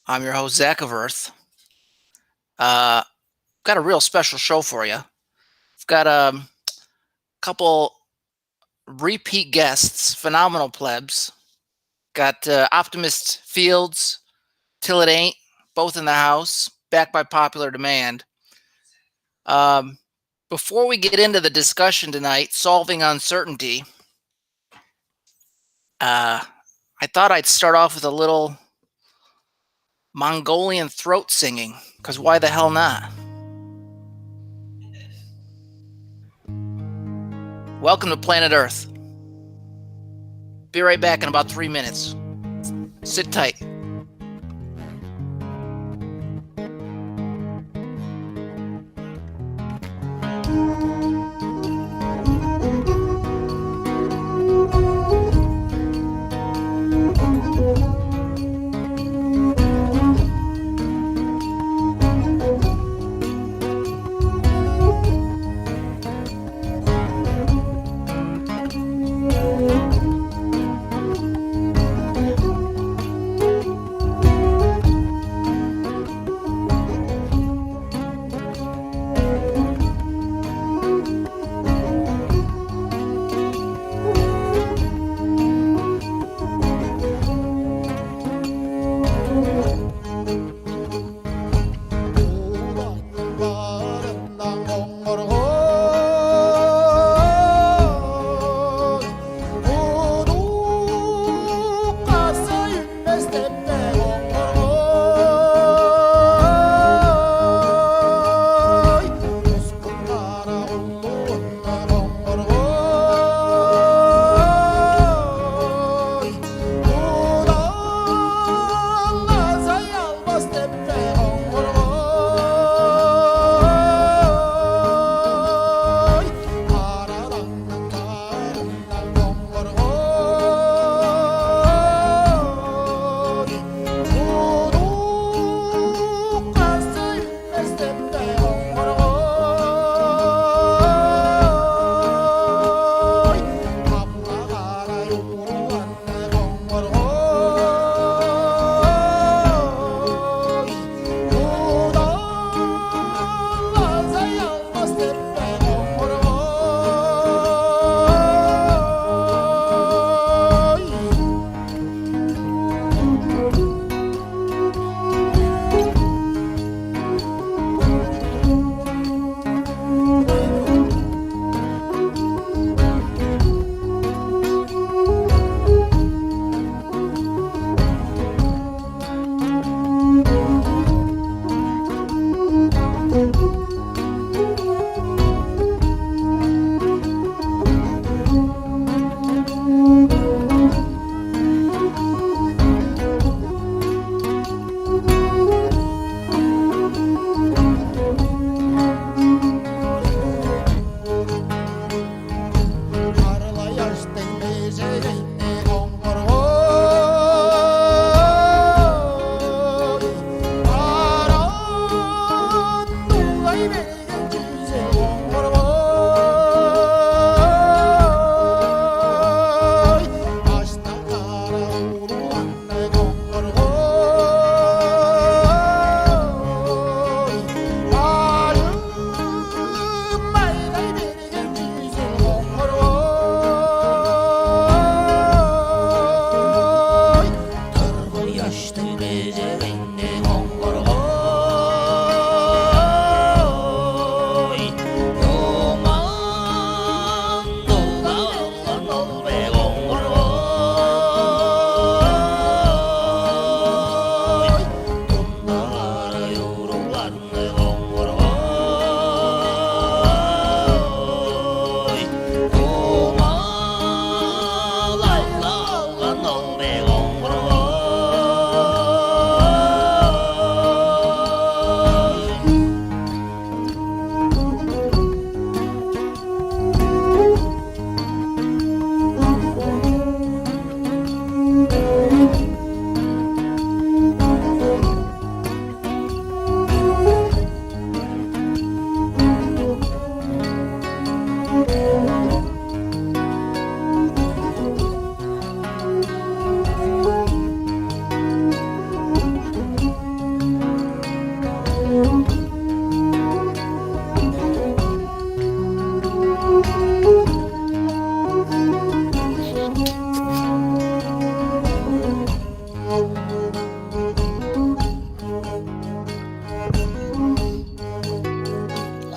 I'm your host, Zach of Earth. Uh, got a real special show for you. I've got a couple repeat guests, phenomenal plebs. Got Optimist Fields, Till It Ain't, both in the house, backed by popular demand. Um, Before we get into the discussion tonight, solving uncertainty, I thought I'd start off with a little Mongolian throat singing, because why the hell not? Welcome to Planet Earth. Be right back in about 3 minutes. Sit tight.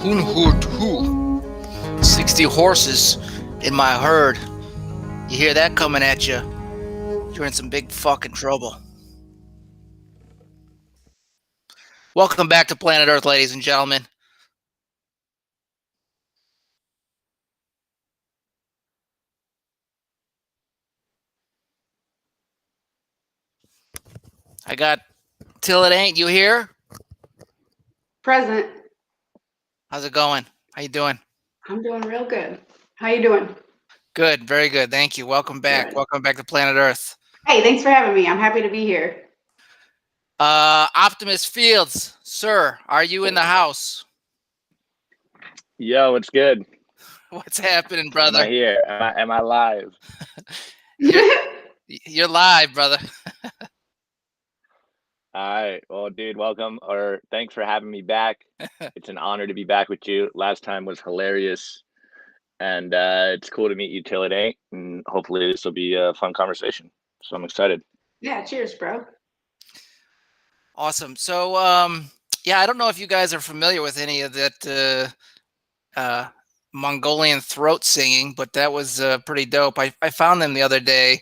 Unhurt who? 60 horses in my herd. You hear that coming at you? You're in some big fucking trouble. Welcome back to Planet Earth, ladies and gentlemen. I got Till It Ain't. You here? Present. How's it going? How you doing? I'm doing real good. How you doing? Good, very good. Thank you. Welcome back. Good. Welcome back to Planet Earth. Hey, thanks for having me. I'm happy to be here. Optimus Fields, sir, are you in the house? Yo, what's good? What's happening, Am brother? I here? Am I live? You're live, brother. All right. Well, dude, welcome or thanks for having me back. It's an honor to be back with you. Last time was hilarious. And it's cool to meet you till it ain't. And hopefully this will be a fun conversation. So I'm excited. Yeah, cheers, bro. Awesome. So, yeah, I don't know if you guys are familiar with any of that Mongolian throat singing, but that was pretty dope. I found them the other day.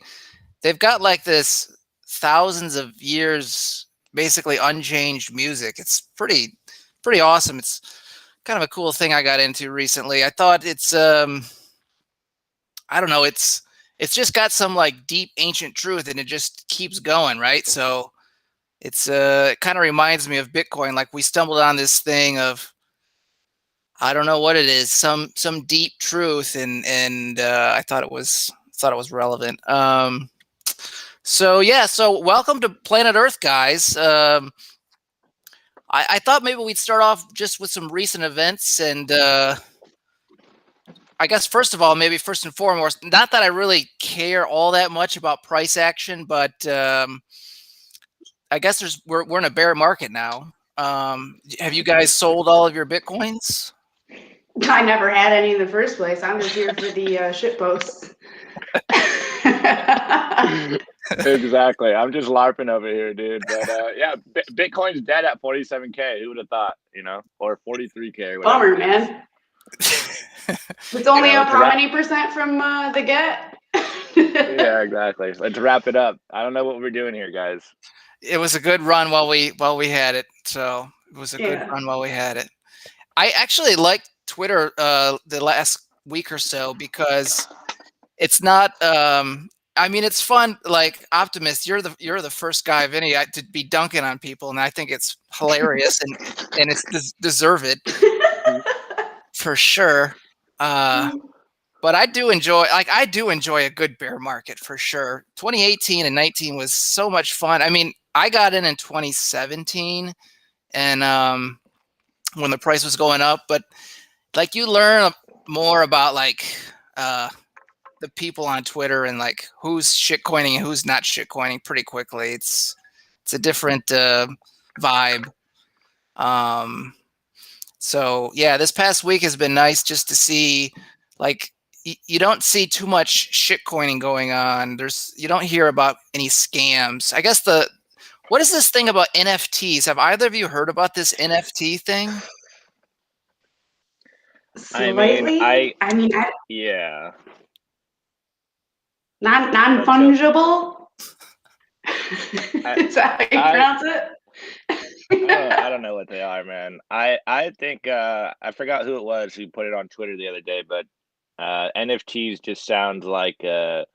They've got like this thousands of years, basically unchanged music. It's pretty awesome. It's kind of a cool thing I got into recently. I thought it's I don't know, it's just got some like deep ancient truth and it just keeps going, right? So it's it kind of reminds me of Bitcoin. Like we stumbled on this thing of I don't know what it is, some deep truth, and I thought it was relevant. So yeah, so welcome to Planet Earth, guys. I thought maybe we'd start off just with some recent events, and I guess first of all, maybe first and foremost, not that I really care all that much about price action, but I guess we're in a bear market now. Have you guys sold all of your Bitcoins? I never had any in the first place. I'm just here for the shit posts. Exactly. I'm just LARPing over here, dude. But yeah, Bitcoin's dead at 47K. Who would have thought, or 43K or whatever. Bummer, man. It's only up how many percent from the get? Yeah, exactly. Let's wrap it up. I don't know what we're doing here, guys. It was a good run while we had it. So it was a good run while we had it. I actually liked Twitter the last week or so because it's not I mean it's fun. Like Optimus, you're the first guy of any to be dunking on people, and I think it's hilarious and it's deserved for sure. But I do enjoy a good bear market for sure. 2018 and 19 was so much fun. I mean, I got in 2017 and when the price was going up, but like you learn more about like the people on Twitter and like who's shitcoining and who's not shitcoining pretty quickly. It's a different vibe. So yeah, this past week has been nice just to see like you don't see too much shitcoining going on. You don't hear about any scams. I guess what is this thing about NFTs? Have either of you heard about this NFT thing? Slightly. Yeah. Non-fungible. Is that how you pronounce it? I don't know what they are, man. I think I forgot who it was who put it on Twitter the other day, but NFTs just sounds like the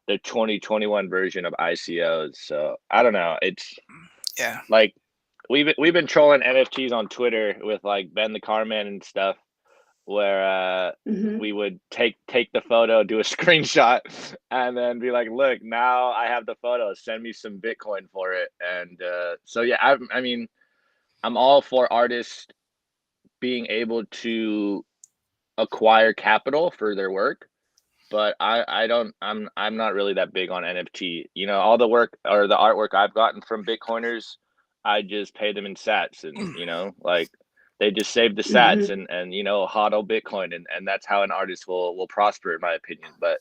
2021 version of ICOs. So I don't know. It's like we've been trolling NFTs on Twitter with like Ben the Carman and stuff, where we would take the photo, do a screenshot, and then be like, look, now I have the photo, send me some Bitcoin for it. And so yeah, I mean I'm all for artists being able to acquire capital for their work, but I'm not really that big on NFT. All the work or the artwork I've gotten from Bitcoiners, I just pay them in sats, and like they just save the sats and hodl Bitcoin, and that's how an artist will prosper, in my opinion. But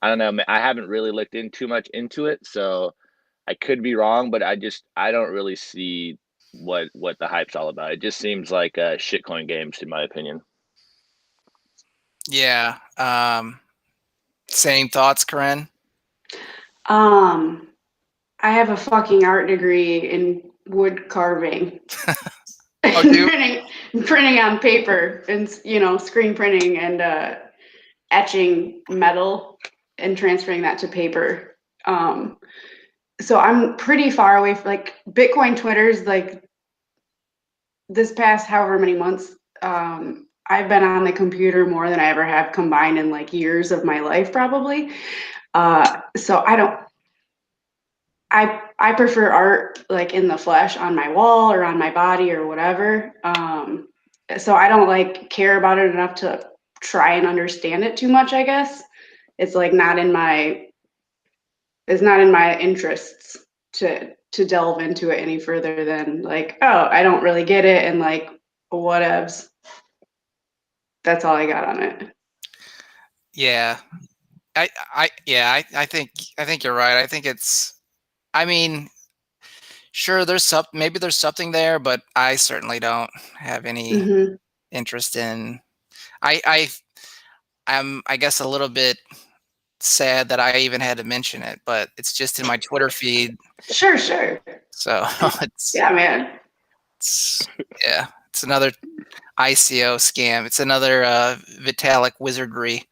I don't know, I haven't really looked in too much into it, so I could be wrong, but I don't really see what the hype's all about. It just seems like shitcoin games, in my opinion. Yeah. Same thoughts, Corinne? I have a fucking art degree in wood carving. Oh, And do printing on paper and, screen printing and etching metal and transferring that to paper. So I'm pretty far away from like Bitcoin Twitter's like this past however many months. I've been on the computer more than I ever have combined in like years of my life, probably. So I prefer art like in the flesh on my wall or on my body or whatever. So I don't like care about it enough to try and understand it too much, I guess. It's like it's not in my interests to delve into it any further than like, oh, I don't really get it and like whatevs. That's all I got on it. Yeah. I think you're right. I think I mean, sure, maybe there's something there, but I certainly don't have any Hmm. interest in. I I guess a little bit sad that I even had to mention it, but it's just in my Twitter feed, Sure, sure. so it's Yeah, man. it's yeah, it's another ICO scam. It's another Vitalik wizardry.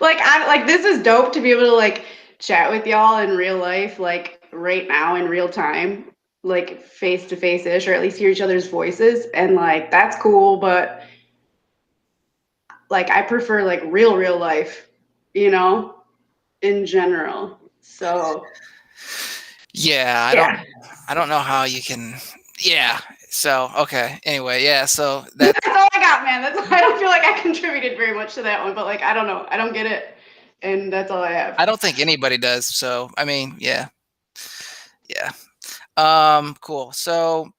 Like this is dope to be able to like chat with y'all in real life, like right now in real time, like face to face ish, or at least hear each other's voices. And like that's cool, but like I prefer like real life, you know, in general. So Yeah, yeah. I don't know how you can. Yeah. So okay. Anyway, yeah. So That's all I got, man. I don't feel like I contributed very much to that one, but like I don't know. I don't get it. And that's all I have. I don't think anybody does. So I mean, yeah, yeah. Cool. So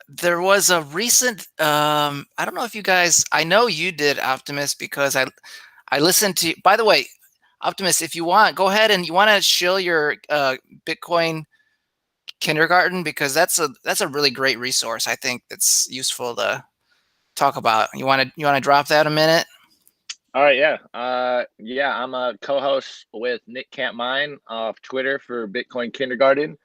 there was a recent. I don't know if you guys. I know you did, Optimus, because I listened to. By the way, Optimus, if you want, go ahead and you want to shill your Bitcoin kindergarten, because that's a really great resource. I think that's useful to talk about. You want to drop that a minute? All right, yeah. Yeah, I'm a co-host with Nick Can't Mine off Twitter for Bitcoin Kindergarten.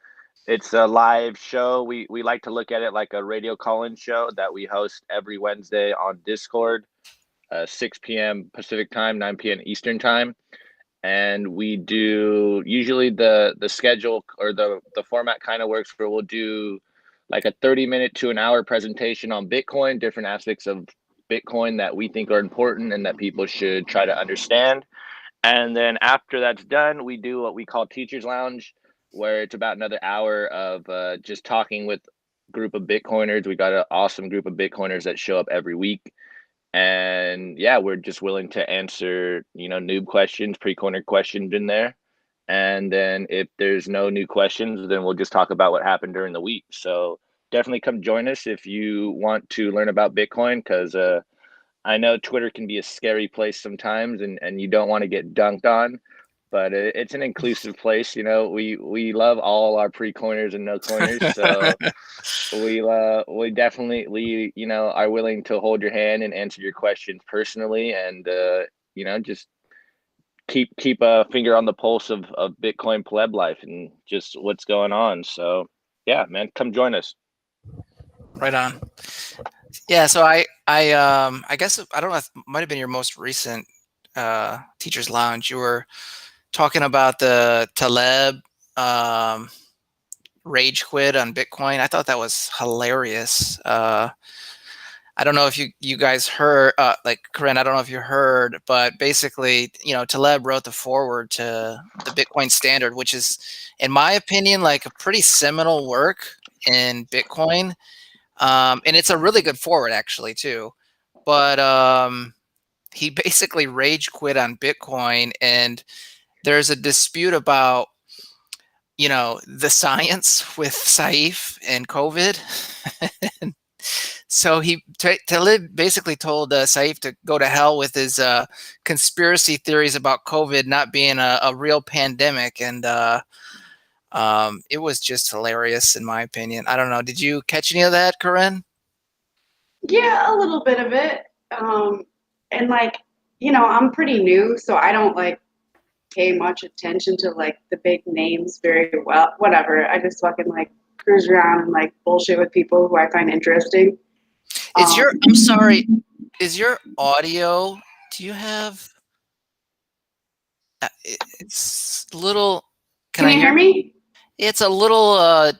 It's a live show. We like to look at it like a radio call-in show that we host every Wednesday on Discord, 6 p.m. Pacific time, 9 p.m. Eastern time. And we do usually the schedule or the format kind of works where we'll do like a 30-minute to an hour presentation on Bitcoin, different aspects of Bitcoin that we think are important and that people should try to understand. And then after that's done, we do what we call Teachers Lounge, where it's about another hour of just talking with a group of Bitcoiners. We got an awesome group of Bitcoiners that show up every week. And yeah, we're just willing to answer, noob questions, pre-coiner questions in there. And then if there's no new questions, then we'll just talk about what happened during the week. So definitely come join us if you want to learn about Bitcoin, because I know Twitter can be a scary place sometimes, and you don't want to get dunked on, but it's an inclusive place. We love all our pre-coiners and no coiners, so we definitely are willing to hold your hand and answer your questions personally, and just keep a finger on the pulse of Bitcoin pleb life and just what's going on. So yeah, man, come join us. Right on. Yeah. So I guess I don't know. It might have been your most recent Teachers Lounge. You were talking about the Taleb rage quit on Bitcoin. I thought that was hilarious. I don't know if you guys heard, like Corinne, I don't know if you heard, but basically, Taleb wrote the foreword to the Bitcoin Standard, which is, in my opinion, like a pretty seminal work in Bitcoin. And it's a really good foreword, actually, too. But he basically rage quit on Bitcoin, and there's a dispute about, the science with Saif and COVID. So Talib basically told Saif to go to hell with his conspiracy theories about COVID not being a real pandemic, and it was just hilarious in my opinion. I don't know. Did you catch any of that, Corinne? Yeah, a little bit of it. And like, I'm pretty new, so I don't like pay much attention to like the big names very well. Whatever. I just fucking like cruise around and like bullshit with people who I find interesting. I'm sorry, is your audio, do you have, it's a little, Can you hear me? It's a little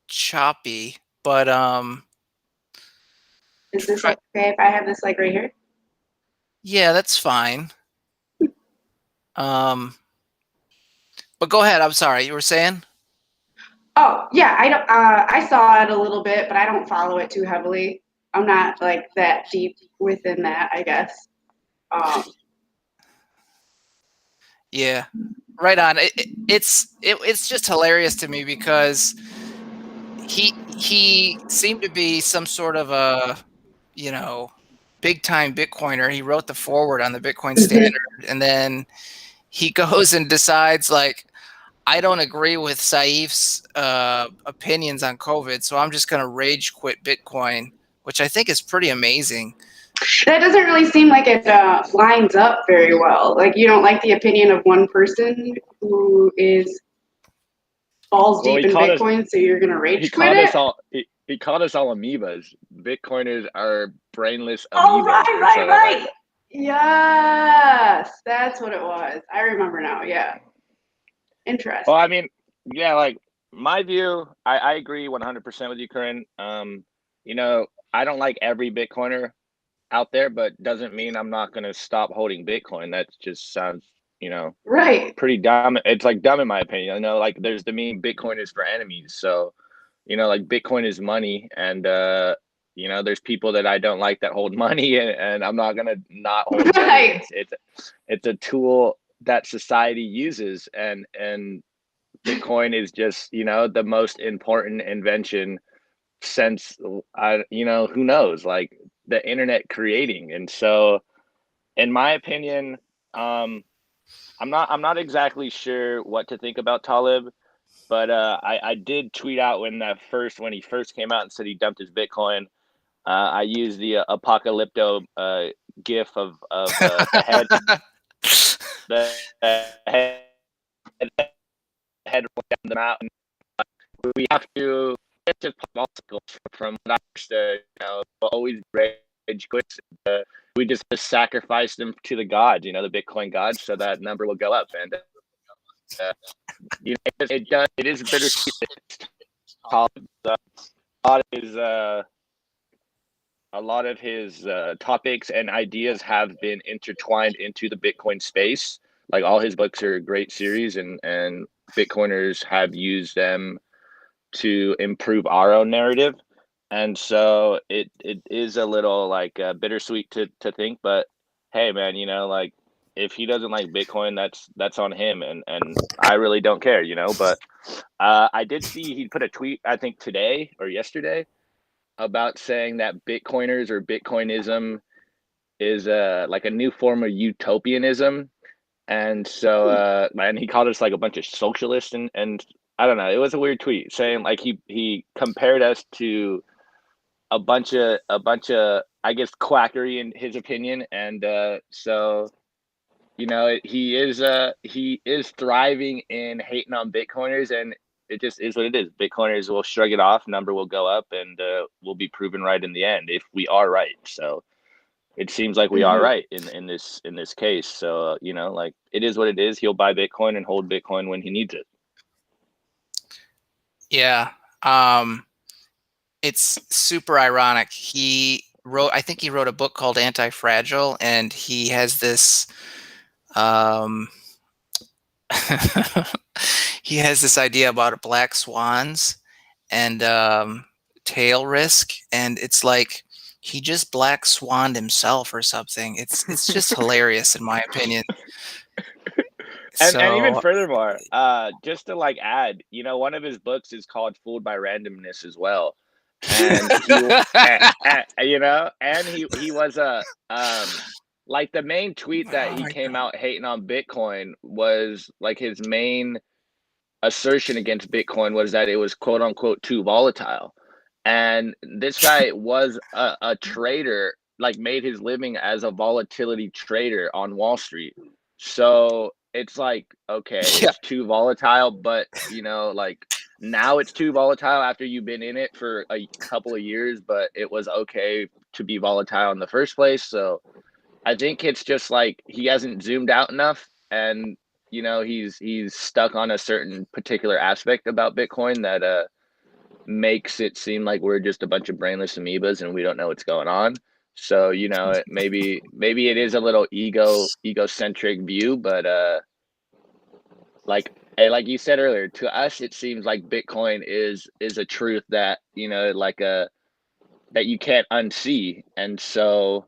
choppy, but Is this okay if I have this like right here? yeah, that's fine. But go ahead. I'm sorry. You were saying? Oh, yeah, I don't I saw it a little bit, but I don't follow it too heavily. I'm not like that deep within that, I guess. Yeah, right on. It's just hilarious to me because he seemed to be some sort of a, big time Bitcoiner. He wrote the foreword on the Bitcoin Standard, and then he goes and decides like, I don't agree with Saif's opinions on COVID, so I'm just going to rage quit Bitcoin, which I think is pretty amazing. That doesn't really seem like it lines up very well. Like you don't like the opinion of one person who is balls Well, deep in Bitcoin, so you're gonna rage quit it? He called us all amoebas. Bitcoiners are brainless amoebas. Oh, right. Yes, that's what it was. I remember now. Yeah. Interesting. Well, I mean, yeah, like my view, I agree 100% with you, Corinne. I don't like every Bitcoiner out there, but doesn't mean I'm not going to stop holding Bitcoin. That just sounds, right. pretty dumb. It's like dumb in my opinion. I know, like there's the meme Bitcoin is for enemies. So, like Bitcoin is money, and there's people that I don't like that hold money, and I'm not gonna not hold right. money. It's a tool that society uses, and Bitcoin is just the most important invention since who knows, like the internet creating. And so in my opinion, I'm not exactly sure what to think about Talib, but I did tweet out when he first came out and said he dumped his Bitcoin. I used the Apocalypto gif of the head the head down the mountain. We have to get to obstacles from what I understood. Always rage quits. We just sacrifice them to the gods, the Bitcoin gods, so that number will go up. And it does. It is bittersweet. A lot of his topics and ideas have been intertwined into the Bitcoin space. Like all his books are a great series, and Bitcoiners have used them to improve our own narrative. And so it is a little like bittersweet to think, but hey man, like if he doesn't like Bitcoin, that's on him, and I really don't care, but I did see he put a tweet, I think today or yesterday, about saying that Bitcoiners or Bitcoinism is like a new form of utopianism. And so and he called us like a bunch of socialists, and I don't know, it was a weird tweet saying like he compared us to a bunch of I guess quackery in his opinion. And so he is thriving in hating on Bitcoiners, and it just is what it is. Bitcoiners will shrug it off, number will go up, and we'll be proven right in the end if we are right. So it seems like we are right in this case. So like it is what it is. He'll buy Bitcoin and hold Bitcoin when he needs it. Yeah. It's super ironic. I think he wrote a book called Anti-Fragile, and he has this he has this idea about black swans and tail risk, and it's like he just black swanned himself or something. It's just hilarious in my opinion. And even furthermore, just to like add, one of his books is called Fooled by Randomness as well. And he was like the main tweet that he came out hating on Bitcoin was like his main assertion against Bitcoin was that it was quote unquote too volatile. And this guy was a trader like made his living as a volatility trader on Wall Street. So it's like, okay, Yeah. it's too volatile, but you know, like now it's too volatile after you've been in it for a couple of years, but it was okay to be volatile in the first place. So I think it's just like he hasn't zoomed out enough, and you know, he's stuck on a certain particular aspect about Bitcoin that makes it seem like we're just a bunch of brainless amoebas and we don't know what's going on. So, you know, maybe it is a little egocentric view, but like like you said earlier, to us it seems like Bitcoin is a truth that, you know, like that you can't unsee. And so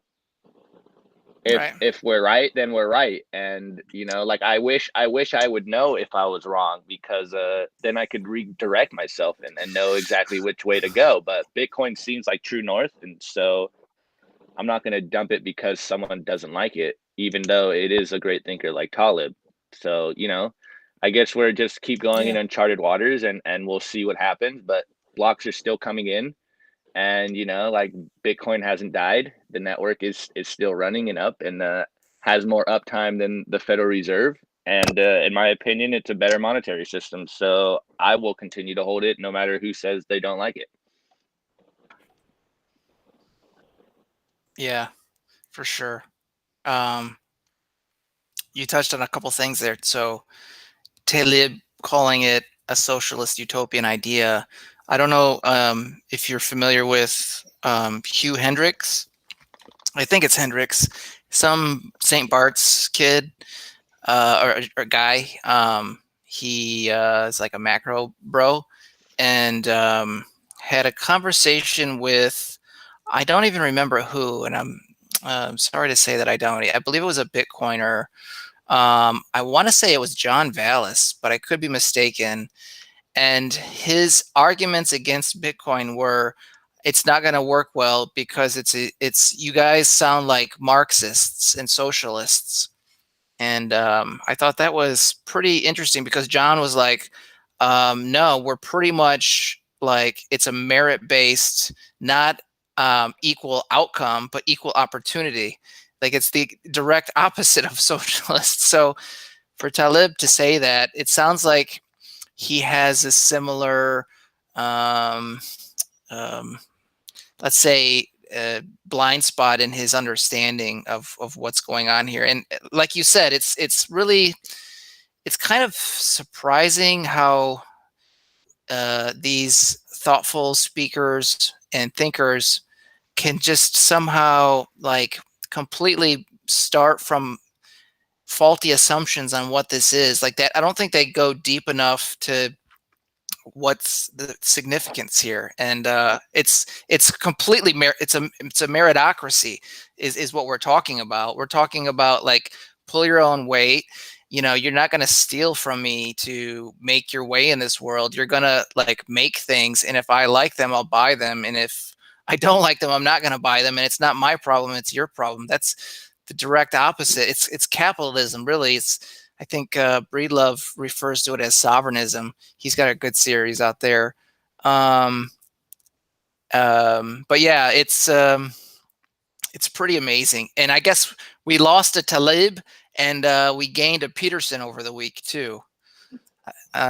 Right. if we're right, then we're right. And you know, like I wish I would know if I was wrong, because then I could redirect myself and know exactly which way to go. But Bitcoin seems like true north, and so I'm not going to dump it because someone doesn't like it, even though it is a great thinker like Talib. So, you know, I guess we're just keep going in Yeah. uncharted waters, and we'll see what happens. But blocks are still coming in, and you know, like Bitcoin hasn't died. The network is still running and up, and has more uptime than the Federal Reserve. And in my opinion, it's a better monetary system. So I will continue to hold it no matter who says they don't like it. Yeah, for sure. Um, you touched on a couple things there. So Talib calling it a socialist utopian idea. I don't know if you're familiar with Hugh Hendricks. I think it's Hendricks, some St. Bart's kid or guy. He is like a macro bro, and had a conversation with, I don't even remember who, and I'm sorry to say that I don't. I believe it was a Bitcoiner. I want to say it was John Vallis, but I could be mistaken. And his arguments against Bitcoin were, it's not going to work well because it's you guys sound like Marxists and socialists. And I thought that was pretty interesting because John was like, no, we're pretty much like, it's a merit based, not equal outcome, but equal opportunity. Like it's the direct opposite of socialists. So for Talib to say that, it sounds like he has a similar, um, um, let's say, blind spot in his understanding of what's going on here. And like you said, it's really, it's kind of surprising how these thoughtful speakers and thinkers can just somehow like completely start from faulty assumptions on what this is like that. I don't think they go deep enough to what's the significance here. And it's completely it's a meritocracy is what we're talking about. We're talking about like, pull your own weight. You know, you're not going to steal from me to make your way in this world. You're going to like make things, and if I like them, I'll buy them, and if I don't like them, I'm not going to buy them, and it's not my problem, it's your problem. That's the direct opposite. It's capitalism, really. It's, I think Breedlove refers to it as sovereignism. He's got a good series out there. But yeah, it's pretty amazing. And I guess we lost a Talib, and we gained a Peterson over the week too.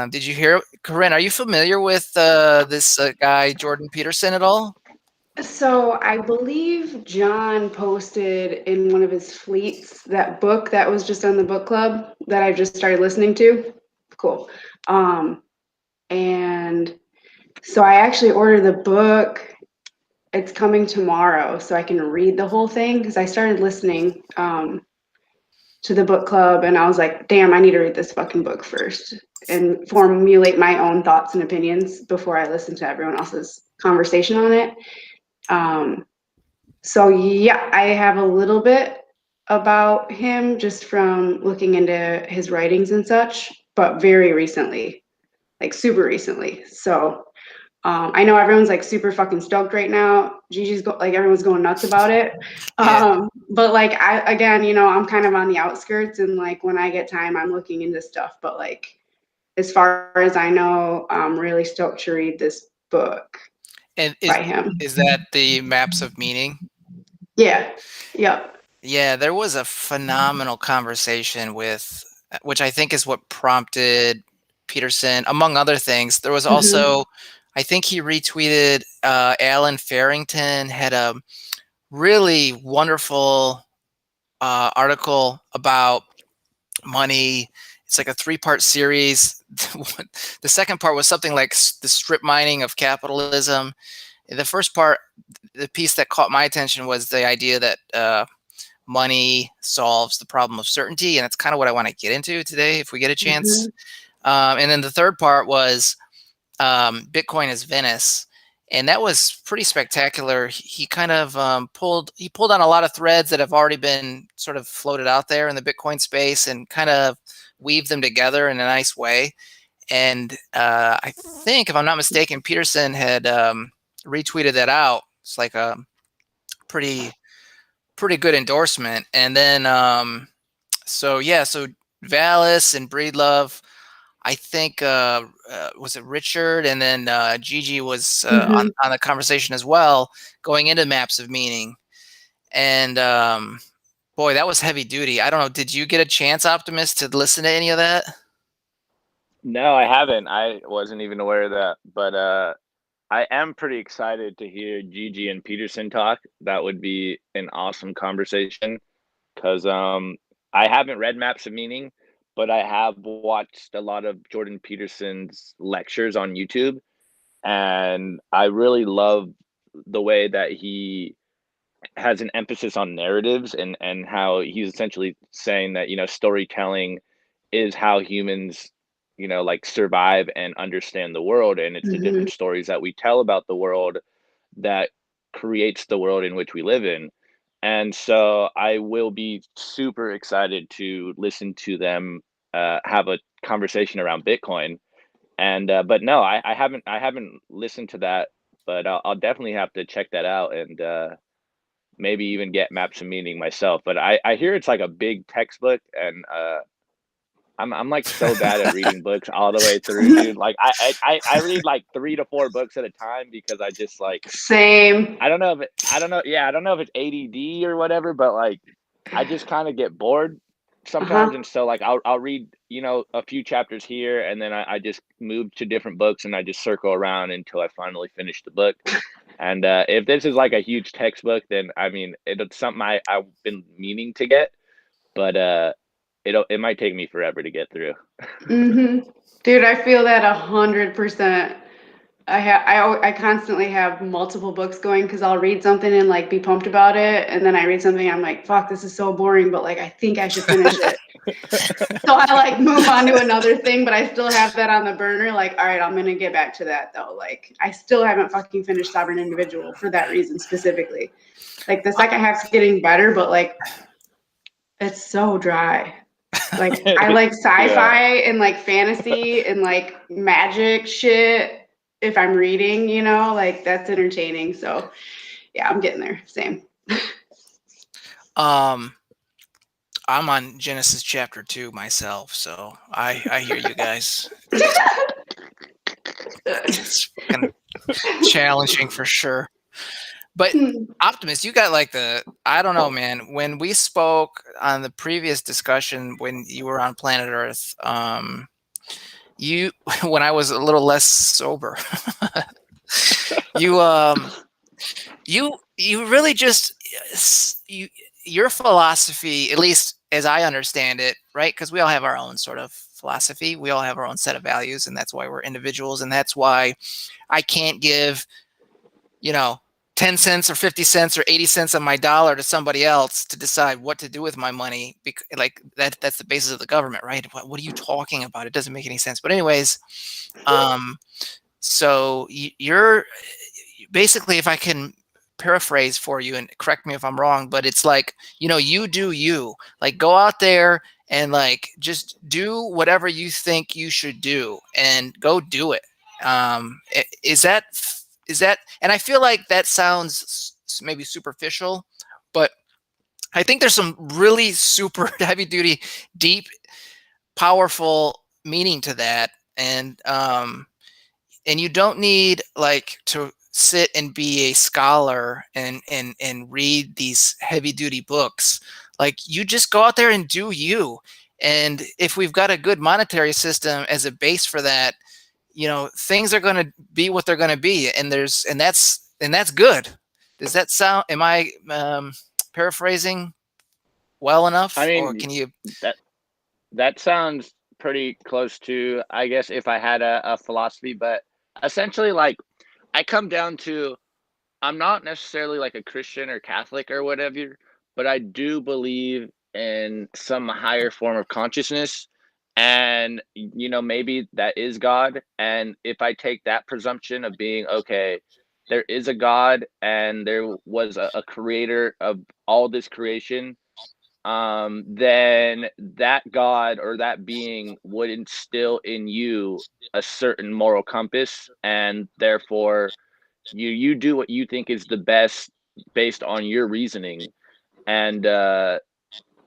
Did you hear, Corinne? Are you familiar with this guy Jordan Peterson at all? So I believe John posted in one of his fleets that book that was just on the book club that I just started listening to. Cool. And so I actually ordered the book. It's coming tomorrow, so I can read the whole thing, because I started listening to the book club, and I was like, damn, I need to read this fucking book first and formulate my own thoughts and opinions before I listen to everyone else's conversation on it. So yeah, I have a little bit about him just from looking into his writings and such, but very recently, like super recently. So I know everyone's like super fucking stoked right now. Gigi's like, everyone's going nuts about it. Yeah. But like, again, you know, I'm kind of on the outskirts, and like when I get time, I'm looking into stuff. But like, as far as I know, I'm really stoked to read this book And by him. is that the Maps of Meaning? Yeah. Yep. Yeah, there was a phenomenal conversation with, which I think is what prompted Peterson, among other things. There was also, I think he retweeted Alan Farrington had a really wonderful article about money. It's like a 3-part series. The second part was something like the strip mining of capitalism. The first part, the piece that caught my attention was the idea that money solves the problem of certainty, and that's kind of what I want to get into today if we get a chance. And then the third part was Bitcoin is Venice, and that was pretty spectacular. He kind of pulled on a lot of threads that have already been sort of floated out there in the Bitcoin space and kind of weaved them together in a nice way. And I think, if I'm not mistaken, Peterson had retweeted that out. It's like a pretty good endorsement. And then so Valis and Breedlove, I think was it Richard, and then Gigi was on the conversation as well, going into Maps of Meaning. And boy, that was heavy duty. I don't know, did you get a chance, Optimus, to listen to any of that? No, I haven't. I wasn't even aware of that, but I am pretty excited to hear Gigi and Peterson talk. That would be an awesome conversation, because I haven't read Maps of Meaning, but I have watched a lot of Jordan Peterson's lectures on YouTube, and I really love the way that he has an emphasis on narratives, and how he's essentially saying that, storytelling is how humans, like, survive and understand the world, and it's the different stories that we tell about the world that creates the world in which we live in. And so I will be super excited to listen to them have a conversation around Bitcoin. And but no, I haven't listened to that, but I'll definitely have to check that out, and maybe even get Maps of Meaning myself. But I hear it's like a big textbook, and I'm like so bad at reading books all the way through, dude. Like I read like 3 to 4 books at a time, because I just like, Same. I don't know if it's ADD or whatever, but like I just kind of get bored sometimes, and so like I'll read, a few chapters here, and then I just move to different books, and I just circle around until I finally finish the book. And if this is like a huge textbook, then I mean it's something I've been meaning to get, but it might take me forever to get through. Dude, I feel that 100%. I constantly have multiple books going, because I'll read something and like be pumped about it, and then I read something, I'm like, fuck, this is so boring, but like I think I should finish it. So I like move on to another thing, but I still have that on the burner. Like, all right, I'm gonna get back to that though. Like, I still haven't fucking finished Sovereign Individual for that reason specifically. Like, the second half's getting better, but like it's so dry. Like, I like sci-fi and like fantasy and like magic shit. If I'm reading, like that's entertaining. So yeah, I'm getting there. Same. I'm on Genesis chapter 2 myself, so I hear you guys. It's fucking challenging for sure. But Optimus, you got like I don't know, man. When we spoke on the previous discussion, when you were on planet Earth, when I was a little less sober, you really just, your philosophy, at least as I understand it, right? Because we all have our own sort of philosophy. We all have our own set of values, and that's why we're individuals, and that's why I can't give, 10 cents or 50 cents or 80 cents on my dollar to somebody else to decide what to do with my money. Like that's the basis of the government, right? What are you talking about? It doesn't make any sense. But anyways, so you're basically, if I can paraphrase for you, and correct me if I'm wrong, but it's like, you do you. Like, go out there and like just do whatever you think you should do, and go do it. Is that, and I feel like that sounds maybe superficial, but I think there's some really super heavy duty, deep, powerful meaning to that. And you don't need like to sit and be a scholar and read these heavy duty books. Like, you just go out there and do you. And if we've got a good monetary system as a base for that, things are going to be what they're going to be, and that's good. Does that sound? Am I paraphrasing well enough, I or mean, can you? that sounds pretty close to, I guess, if I had a philosophy, but essentially, like, I come down to, I'm not necessarily like a Christian or Catholic or whatever, but I do believe in some higher form of consciousness. And, maybe that is God. And if I take that presumption of being, okay, there is a God and there was a creator of all this creation, then that God or that being would instill in you a certain moral compass, and therefore you do what you think is the best based on your reasoning, and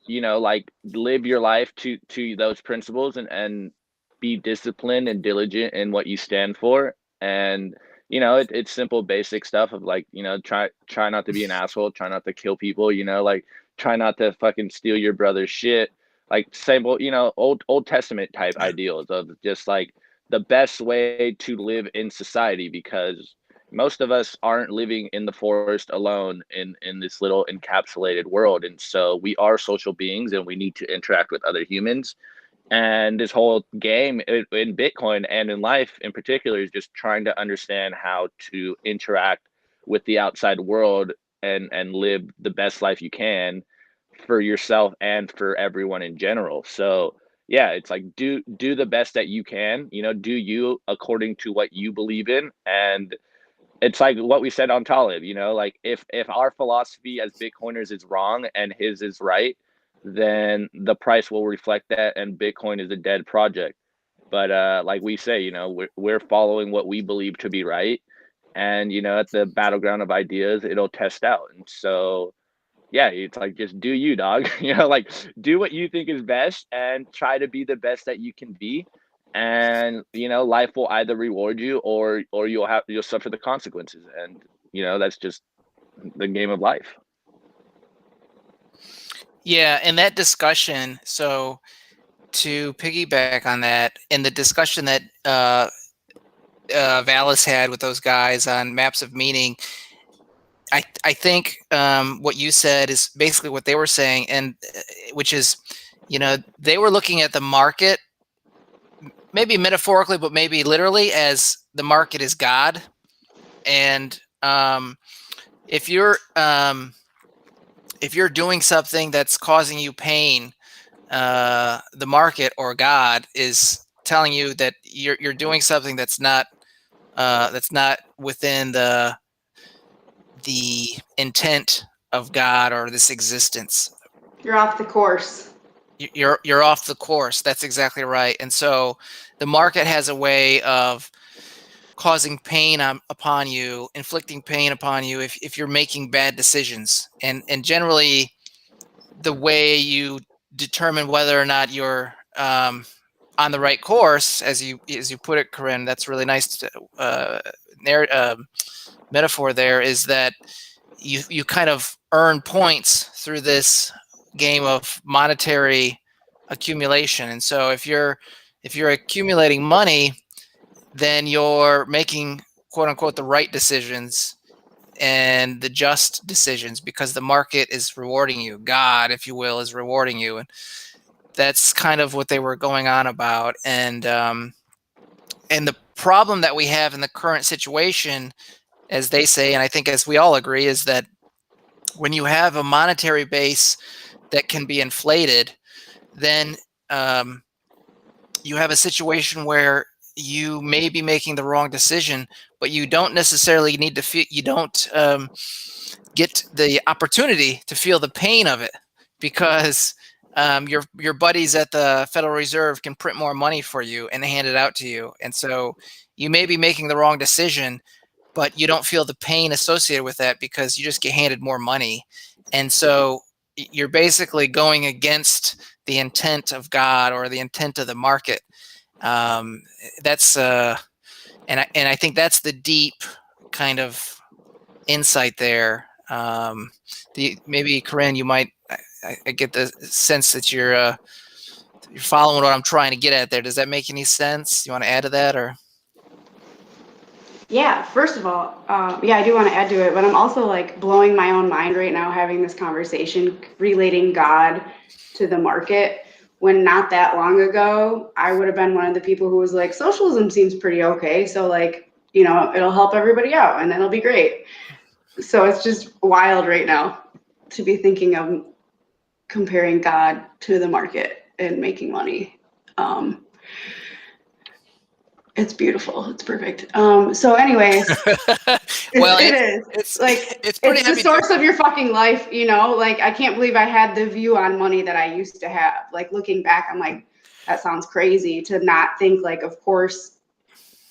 like, live your life to those principles, and be disciplined and diligent in what you stand for. And it's simple basic stuff of, like, try not to be an asshole, try not to kill people, like, try not to fucking steal your brother's shit, like, simple, old testament type ideals of just, like, the best way to live in society, because most of us aren't living in the forest alone in this little encapsulated world, and so we are social beings and we need to interact with other humans. And this whole game in Bitcoin and in life in particular is just trying to understand how to interact with the outside world, and live the best life you can for yourself and for everyone in general. So yeah, it's like, do the best that you can, do you according to what you believe in. And it's like what we said on Talib, like, if our philosophy as Bitcoiners is wrong and his is right, then the price will reflect that, and Bitcoin is a dead project. But like we say, we're following what we believe to be right, and at the battleground of ideas, it'll test out. And so yeah, it's like, just do you, dog. Like, do what you think is best and try to be the best that you can be. And life will either reward you, or you'll suffer the consequences. And that's just the game of life. Yeah, and that discussion. So to piggyback on that, in the discussion that Valis had with those guys on Maps of Meaning, I think what you said is basically what they were saying, and which is, they were looking at the market, maybe metaphorically, but maybe literally, as the market is God. And if you're doing something that's causing you pain, the market or God is telling you that you're doing something that's not within the intent of God or this existence. You're off the course. You're off the course. That's exactly right. And so the market has a way of causing pain upon you, inflicting pain upon you if you're making bad decisions. And generally, the way you determine whether or not you're on the right course, as you put it, Corinne, that's really nice metaphor there, is that you kind of earn points through this game of monetary accumulation. And so if you're accumulating money, then you're making, quote unquote, the right decisions and the just decisions, because the market is rewarding you. God, if you will, is rewarding you. And that's kind of what they were going on about. And the problem that we have in the current situation, as they say, and I think as we all agree, is that when you have a monetary base that can be inflated, then you have a situation where you may be making the wrong decision, but you don't necessarily need to feel, you don't get the opportunity to feel the pain of it, because your buddies at the Federal Reserve can print more money for you and hand it out to you. And so you may be making the wrong decision, but you don't feel the pain associated with that because you just get handed more money. And so you're basically going against the intent of God or the intent of the market. That's and I think that's the deep kind of insight there. Maybe Corinne, you might. I get the sense that you're following what I'm trying to get at there. Does that make any sense? You want to add to that, or? Yeah, first of all, yeah, I do want to add to it, but I'm also like blowing my own mind right now having this conversation, relating God to the market, when not that long ago, I would have been one of the people who was like, socialism seems pretty okay. So like, it'll help everybody out and it'll be great. So it's just wild right now to be thinking of comparing God to the market and making money. It's beautiful. It's perfect. So anyways, Well, it is. It's Like, it's pretty it's the heavy. source of your fucking life, like I can't believe I had the view on money that I used to have. Like looking back, I'm like, that sounds crazy to not think like, of course,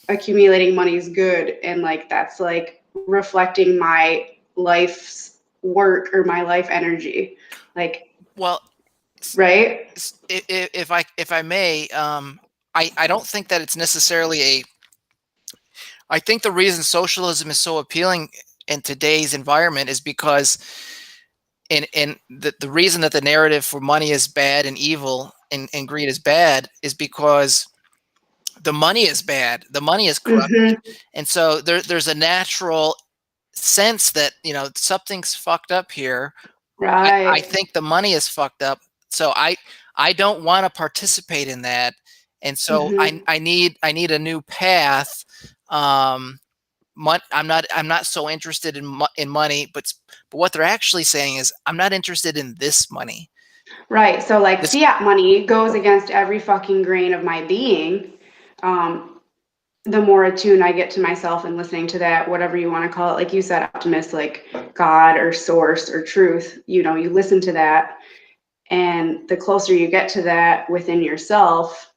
accumulating money is good. And like, that's like reflecting my life's work or my life energy. Like, Well, right? if I may, I don't think that it's necessarily I think the reason socialism is so appealing in today's environment is because, and the reason that the narrative for money is bad and evil and greed is bad is because the money is bad, the money is corrupt, and so there's a natural sense that something's fucked up here. Right. I think the money is fucked up, so I don't want to participate in that, and so I need a new path. I'm not so interested in money, but what they're actually saying is I'm not interested in this money. Right. So like fiat money goes against every fucking grain of my being. The more attuned I get to myself and listening to that, whatever you want to call it, like you said, optimist, like God or source or truth, you listen to that. And the closer you get to that within yourself,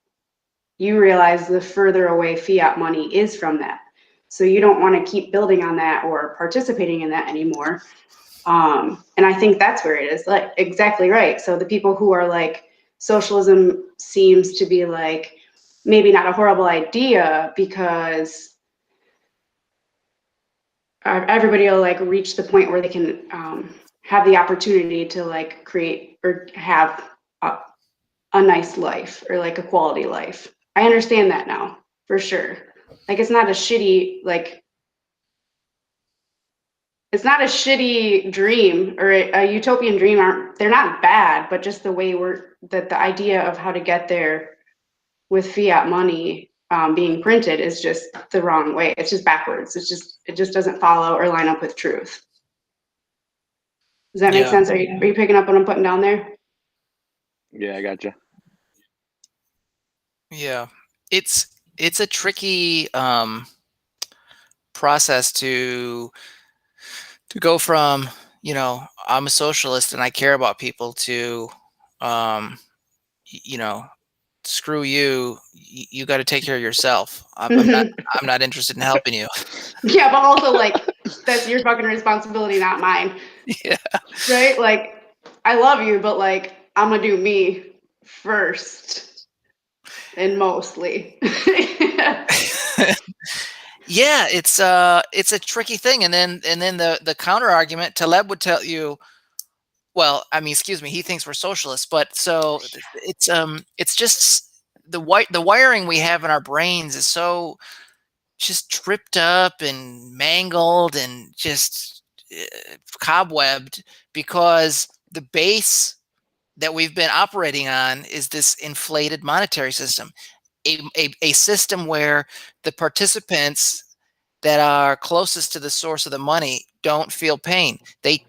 you realize the further away fiat money is from that. So you don't want to keep building on that or participating in that anymore. And I think that's where it is, like exactly right. So the people who are like, socialism seems to be like maybe not a horrible idea because everybody will like reach the point where they can have the opportunity to like create or have a nice life or like a quality life. I understand that now for sure. Like it's not a shitty dream or a utopian dream. They're not bad, but just the way that the idea of how to get there with fiat money being printed is just the wrong way. It's just backwards. It just doesn't follow or line up with truth. Does that make sense? Are you picking up what I'm putting down there? Yeah, I gotcha. Yeah, it's a tricky process to go from I'm a socialist and I care about people to screw you. You got to take care of yourself. I'm not interested in helping you. Yeah, but also like that's your fucking responsibility, not mine. Yeah. Right? Like I love you, but like I'm gonna do me first and mostly. Yeah, it's a tricky thing, and then the counter argument, Taleb would tell you, well, I mean, excuse me, he thinks we're socialists, but so it's just the wiring we have in our brains is so just tripped up and mangled and just cobwebbed because the base that we've been operating on is this inflated monetary system, a system where the participants that are closest to the source of the money don't feel pain. They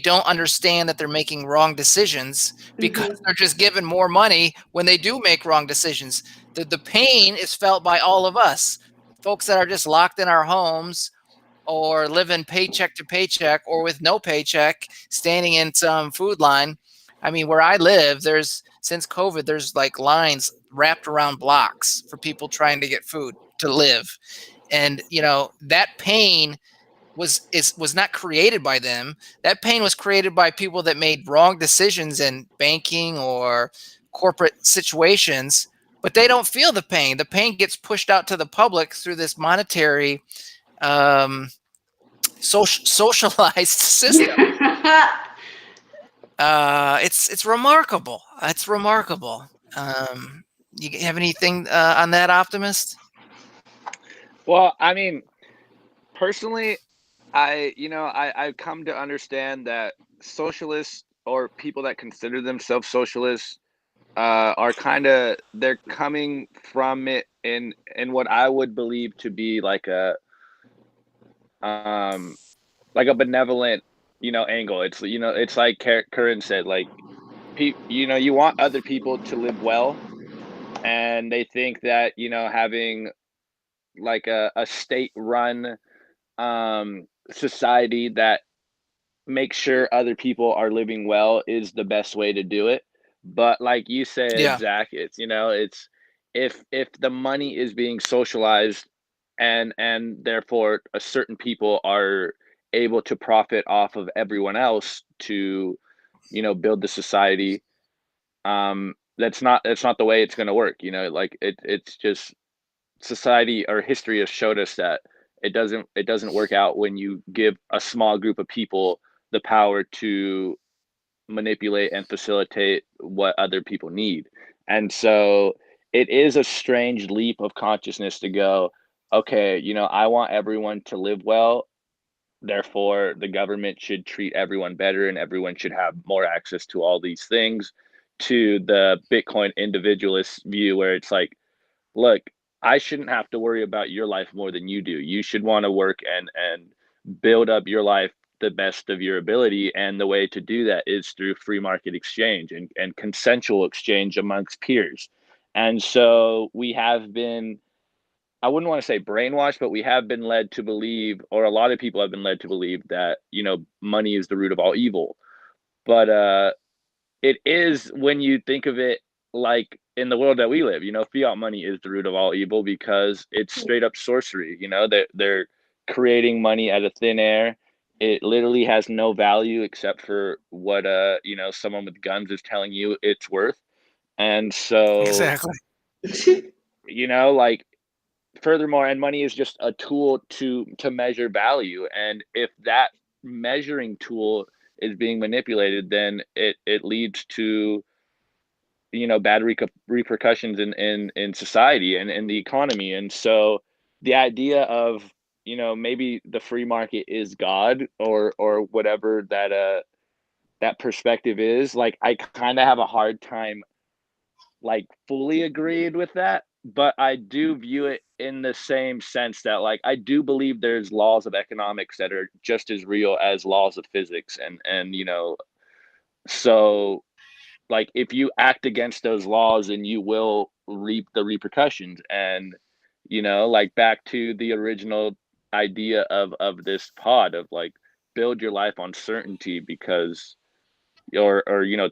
don't understand that they're making wrong decisions because they're just given more money when they do make wrong decisions. The pain is felt by all of us, folks that are just locked in our homes or living paycheck to paycheck or with no paycheck, standing in some food line. I mean, where I live, since COVID, there's like lines wrapped around blocks for people trying to get food to live. And that pain was not created by them. That pain was created by people that made wrong decisions in banking or corporate situations, but they don't feel the pain. The pain gets pushed out to the public through this monetary socialized system. It's remarkable. It's remarkable. You have anything on that, Optimist? Well, I mean, personally, I've come to understand that socialists or people that consider themselves socialists are they're coming from it in what I would believe to be um like a benevolent angle. It's it's like Curran said, like you want other people to live well, and they think that having like a state run society that make sure other people are living well is the best way to do it. But like you said, Yeah, Zach, it's if the money is being socialized and therefore a certain people are able to profit off of everyone else to build the society, that's not the way it's going to work. Like it's just society or history has showed us that it doesn't work out when you give a small group of people the power to manipulate and facilitate what other people need. And so it is a strange leap of consciousness to go, okay, I want everyone to live well, therefore the government should treat everyone better and everyone should have more access to all these things, to the Bitcoin individualist view where it's like, look, I shouldn't have to worry about your life more than you do. You should want to work and build up your life the best of your ability. And the way to do that is through free market exchange and consensual exchange amongst peers. And so we have been, I wouldn't want to say brainwashed, but we have been led to believe, or a lot of people have been led to believe that, money is the root of all evil. But it is when you think of it like in the world that we live, fiat money is the root of all evil because it's straight up sorcery. They're creating money out of thin air. It literally has no value except for what someone with guns is telling you it's worth. And so, exactly. like, furthermore, and money is just a tool to measure value, and if that measuring tool is being manipulated, then it leads to bad repercussions in society and in the economy. And so the idea of maybe the free market is God, or whatever that perspective is, like, I kind of have a hard time like fully agreed with that, but I do view it in the same sense that, like, I do believe there's laws of economics that are just as real as laws of physics, and so, like, if you act against those laws, then you will reap the repercussions. And like, back to the original idea of this pod, of like, build your life on certainty, because or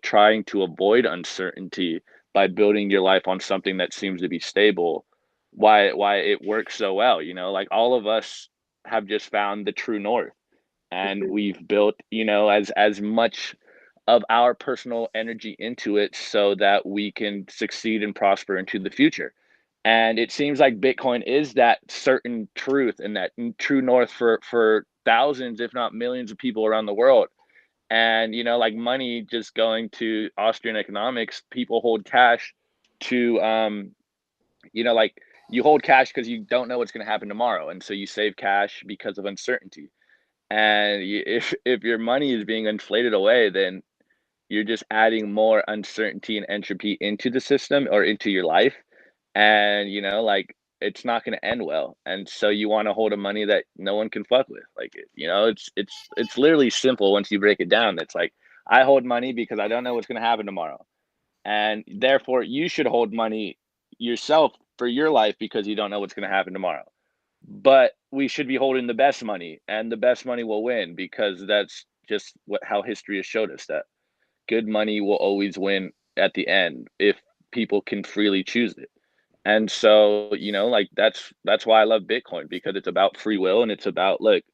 trying to avoid uncertainty by building your life on something that seems to be stable. Why it works so well, like, all of us have just found the true north, and we've built as much of our personal energy into it so that we can succeed and prosper into the future. And it seems like Bitcoin is that certain truth and that true north for thousands, if not millions, of people around the world. And like, money, just going to Austrian economics, people hold cash to like, you hold cash because you don't know what's going to happen tomorrow, and so you save cash because of uncertainty. And if your money is being inflated away, then you're just adding more uncertainty and entropy into the system or into your life. And like, it's not going to end well. And so you want to hold a money that no one can fuck with. Like, it's literally simple once you break it down. It's like, I hold money because I don't know what's going to happen tomorrow, and therefore you should hold money yourself for your life because you don't know what's going to happen tomorrow. But we should be holding the best money, and the best money will win, because that's just how history has showed us, that good money will always win at the end if people can freely choose it. And so, like, that's why I love Bitcoin, because it's about free will, and it's about, look,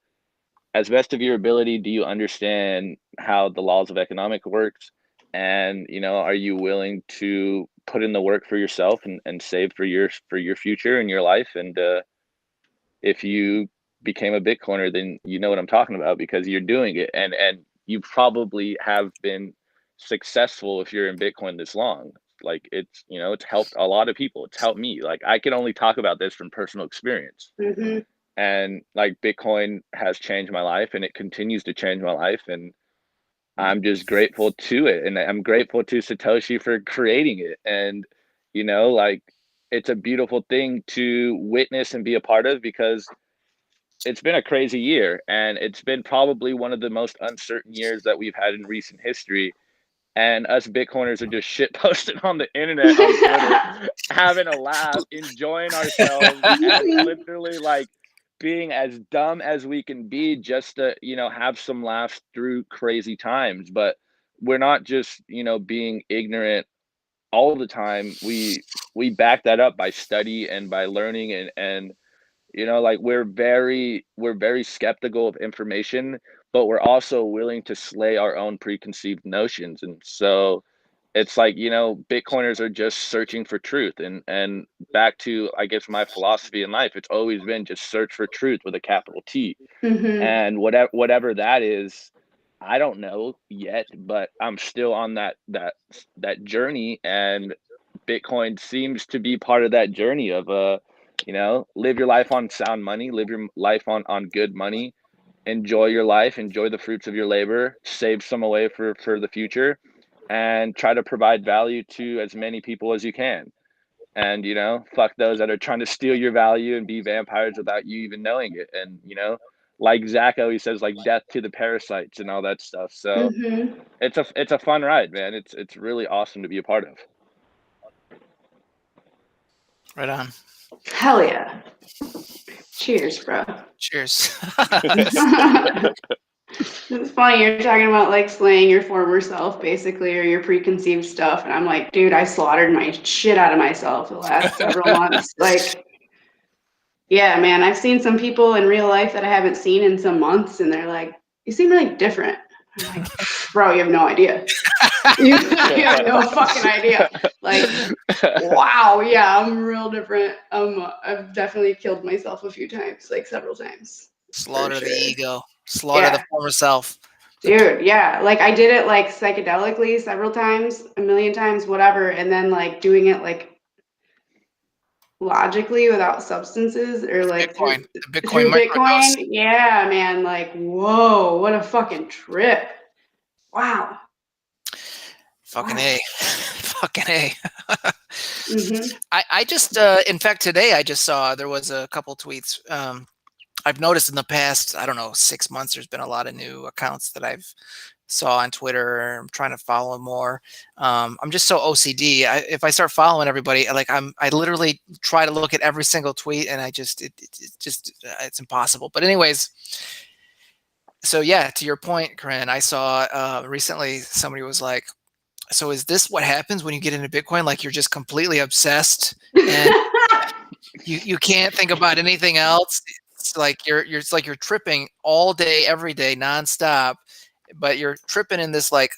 as best of your ability, do you understand how the laws of economic works? And are you willing to put in the work for yourself and save for your future and your life? And if you became a Bitcoiner, then you know what I'm talking about because you're doing it, and you probably have been successful if you're in Bitcoin this long. Like it's, you know, it's helped a lot of people. It's helped me. Like I can only talk about this from personal experience. Hmm. And like Bitcoin has changed my life and it continues to change my life. And I'm just grateful to it. And I'm grateful to Satoshi for creating it. And, you know, like it's a beautiful thing to witness and be a part of because it's been a crazy year and it's been probably one of the most uncertain years that we've had in recent history. And us Bitcoiners are just shit posting on the internet on Twitter, having a laugh, enjoying ourselves, and literally like being as dumb as we can be just to, you know, have some laughs through crazy times. But we're not just, you know, being ignorant all the time. We back that up by study and by learning and you know, like we're very skeptical of information, but we're also willing to slay our own preconceived notions. And so it's like, you know, Bitcoiners are just searching for truth. And back to, I guess, my philosophy in life, it's always been just search for truth with a capital T. Hmm. And whatever that is, I don't know yet, but I'm still on that journey, and Bitcoin seems to be part of that journey of you know, live your life on sound money, live your life on good money, enjoy your life, enjoy the fruits of your labor, save some away for the future, and try to provide value to as many people as you can. And you know, fuck those that are trying to steal your value and be vampires without you even knowing it. And you know, like Zach always says, like death to the parasites and all that stuff. So Hmm. it's a fun ride, man. It's really awesome to be a part of. Right on. Hell yeah. Cheers, bro. Cheers. It's funny, you're talking about like slaying your former self, basically, or your preconceived stuff. And I'm like, dude, I slaughtered my shit out of myself the last several months. Like, yeah, man, I've seen some people in real life that I haven't seen in some months, and they're like, you seem really different. I'm like, bro, you have no idea. You have no fucking idea. Like, wow, yeah, I'm real different. I've definitely killed myself a few times, like several times. Slaughter For the sure. ego. Slaughter the Yeah. former self. Dude, yeah. Like I did it like psychedelically several times, a million times, whatever, and then like doing it like logically without substances or like Bitcoin. The Bitcoin through microdose. Bitcoin. Yeah, man. Like, whoa, what a fucking trip. Wow. Fucking Wow. A. Fucking A. Hmm. I just in fact today I just saw there was a couple tweets. I've noticed in the past, I don't know, 6 months, there's been a lot of new accounts that I've saw on Twitter. I'm trying to follow more. I'm just so OCD. If I start following everybody, like I literally try to look at every single tweet, and it just it's impossible. But anyways, so yeah, to your point, Corinne, I saw recently somebody was like, "So is this what happens when you get into Bitcoin? Like you're just completely obsessed and you can't think about anything else. It's like it's like you're tripping all day, every day, nonstop, but you're tripping in this like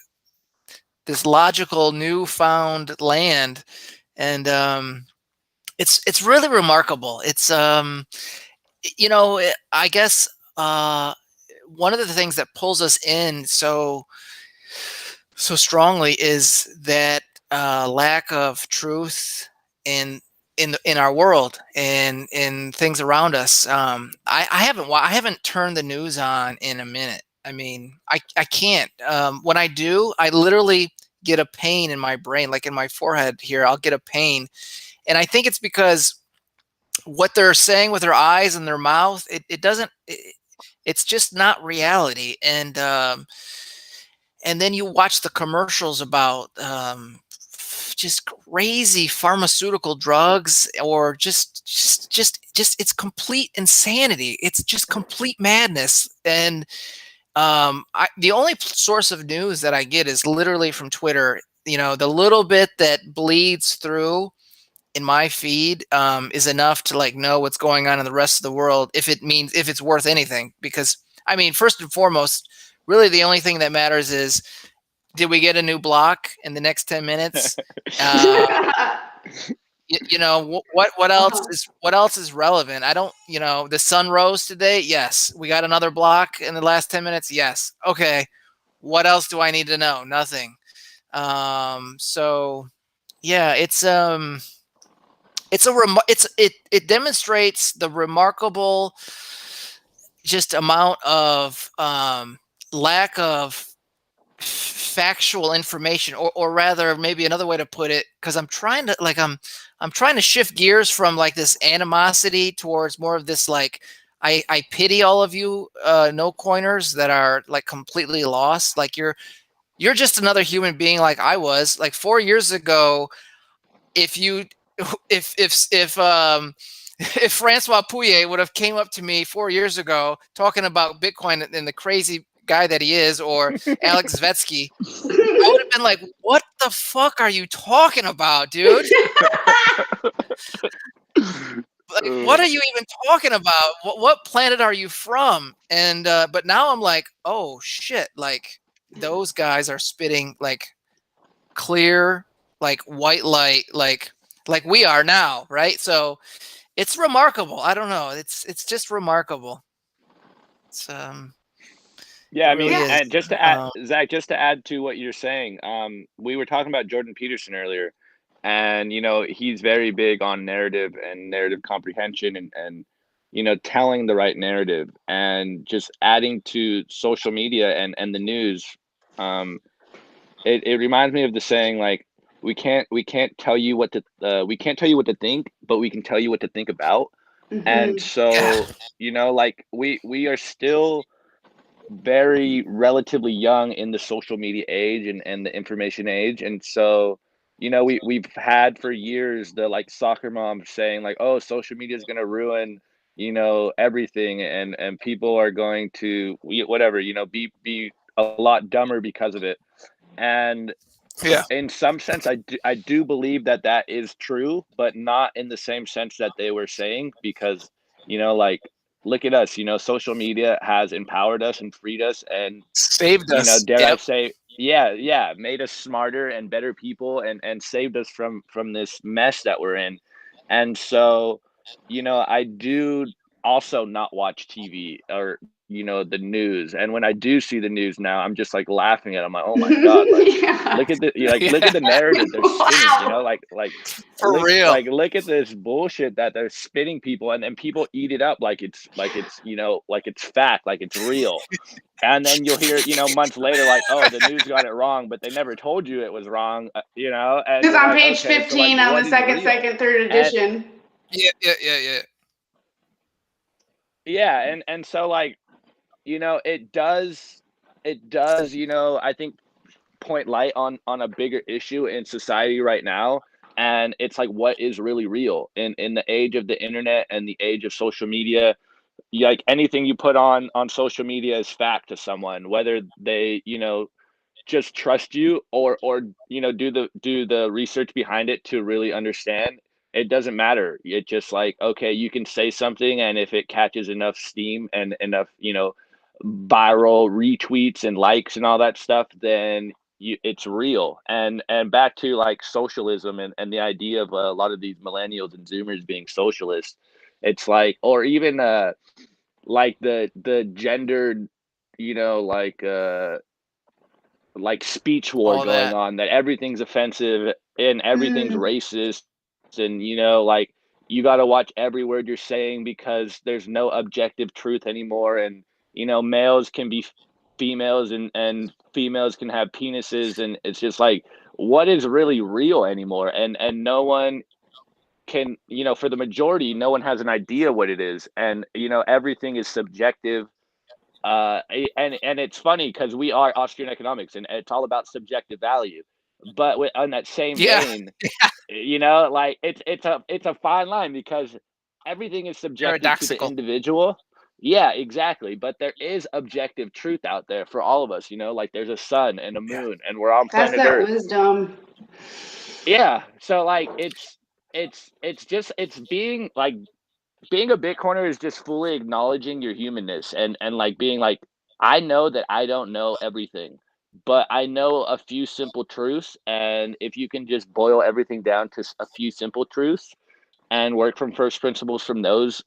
this logical newfound land, and it's really remarkable. It's you know, I guess one of the things that pulls us in so strongly is that lack of truth in in our world and in things around us. I haven't turned the news on in a minute. I mean, I can't. When I do, I literally get a pain in my brain, like in my forehead here. I'll get a pain, and I think it's because what they're saying with their eyes and their mouth, it doesn't. It's just not reality, and then you watch the commercials about just crazy pharmaceutical drugs or just it's complete insanity. It's just complete madness. And the only source of news that I get is literally from Twitter. You know, the little bit that bleeds through in my feed is enough to like know what's going on in the rest of the world, if it's worth anything. Because I mean, first and foremost, really the only thing that matters is, did we get a new block in the next 10 minutes? You know what else Uh-huh. is relevant? I don't, the sun rose today. Yes. We got another block in the last 10 minutes. Yes. Okay. What else do I need to know? Nothing. So yeah, it demonstrates the remarkable just amount of lack of factual information, or rather, maybe another way to put it, because I'm trying to shift gears from like this animosity towards more of this like I pity all of you no coiners that are like completely lost. Like you're just another human being like I was like 4 years ago. If you if Francois Pouillet would have came up to me 4 years ago talking about Bitcoin and the crazy guy that he is, or Alex Zvetsky, I would have been like, "What the fuck are you talking about, dude? Like, what are you even talking about? What planet are you from?" And but now I'm like, "Oh shit!" Like those guys are spitting like clear, like white light, like we are now, right? So it's remarkable. I don't know. It's just remarkable. It's Yeah, it I really mean, Yeah. is. and just to add, Zach, just to add to what you're saying, we were talking about Jordan Peterson earlier, and he's very big on narrative and narrative comprehension, and telling the right narrative, and just adding to social media and the news. Um, it reminds me of the saying, like, we can't tell you what to think, but we can tell you what to think about. And Mhm. Yeah. so, like, we are still very relatively young in the social media age and the information age. And so, we've had for years the like soccer mom saying like, oh, social media is going to ruin, everything, and people are going to whatever, be a lot dumber because of it. And Yeah. in some sense, I do believe that that is true, but not in the same sense that they were saying, because like, look at us, social media has empowered us and freed us, and Saved us. dare I Yep. say, yeah, yeah, made us smarter and better people, and saved us from this mess that we're in. And so, I do also not watch TV or the news. And when I do see the news now, I'm just like laughing at it. I'm like, oh my god, like, Yeah. look at the narrative they're spinning, Wow. For real. look at this bullshit that they're spinning people, and then people eat it up like it's fact, like it's real. And then you'll hear, months later, like, oh, the news got it wrong, but they never told you it was wrong, and It's you're on like, page okay, so, like, 15 on the what is second, real? second, third And edition. Yeah, yeah, yeah, yeah. yeah, and so, like, it does, I think, point light on a bigger issue in society right now. And it's like, what is really real in the age of the internet and the age of social media? Like, anything you put on social media is fact to someone, whether they just trust you, or do the research behind it to really understand. It doesn't matter. It just, like, okay, you can say something, and if it catches enough steam and enough viral retweets and likes and all that stuff, then it's real. And back to, like, socialism, and the idea of a lot of these millennials and zoomers being socialists. It's like, or even like the gendered, like speech war All going that. on, that everything's offensive and everything's Mm. racist. And like, you got to watch every word you're saying, because there's no objective truth anymore. And males can be females, and females can have penises, and it's just like, what is really real anymore? And no one can, for the majority, no one has an idea what it is. And everything is subjective. And it's funny, because we are Austrian economics, and it's all about subjective value. But on that same Yeah. vein, like, it's a fine line, because everything is subjective to the Paradoxical. individual. Yeah, exactly. But there is objective truth out there for all of us. Like, there's a sun and a Yeah. moon, and we're on That's planet that Earth. wisdom. Yeah. So, like, it's being like, being a Bitcoiner is just fully acknowledging your humanness, and like, being like, I know that I don't know everything, but I know a few simple truths, and if you can just boil everything down to a few simple truths and work from first principles from those,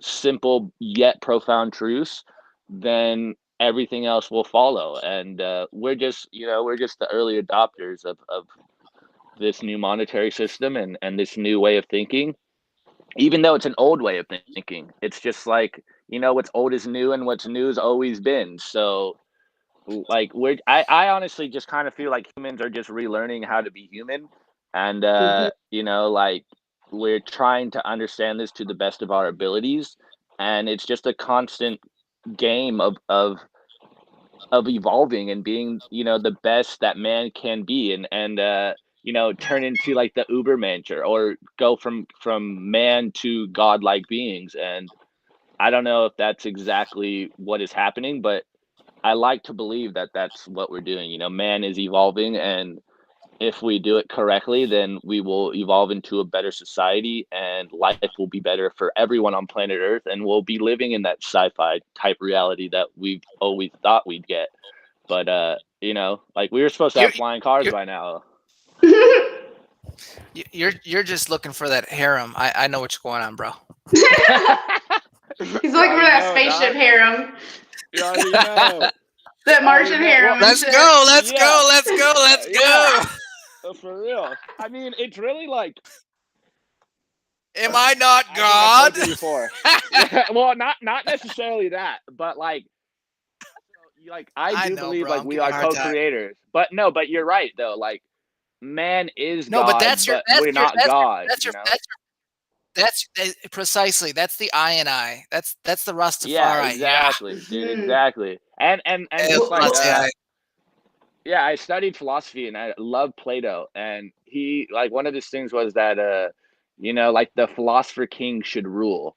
simple yet profound truths, then everything else will follow. And we're just the early adopters of this new monetary system and this new way of thinking. Even though it's an old way of thinking, it's just like, what's old is new and what's new has always been. So like I honestly just kind of feel like humans are just relearning how to be human, and Mhm. like we're trying to understand this to the best of our abilities, and it's just a constant game of evolving and being, the best that man can be, and turn into like the ubermensch, or go from man to godlike beings. And I don't know if that's exactly what is happening, but I like to believe that that's what we're doing. Man is evolving, and if we do it correctly, then we will evolve into a better society, and life will be better for everyone on planet Earth, and we'll be living in that sci-fi type reality that we've always thought we'd get. But like we were supposed to You're have flying cars you're by now. you're just looking for that harem. I know what's going on, bro. He's You looking for already that know, spaceship dog. harem, You already know. that You already Martian know. Well, harem and Let's shit. go. Let's yeah, go. Let's go. Let's yeah, go. for real. I mean, it's really like Am I not I think I've God? told you before. Yeah, well, not necessarily that, but like I I do know, believe bro. like I'm we giving are you a hard time. co-creators. But no, but you're right though. Like man is No, but God, but we're not God, you know? precisely. That's the I and I. That's the Yeah, Rastafari. Yeah. exactly, dude, Mhm. exactly. And Eh, just like Selassie, yeah, I studied philosophy and I love Plato, and he like one of his things was that like the philosopher king should rule.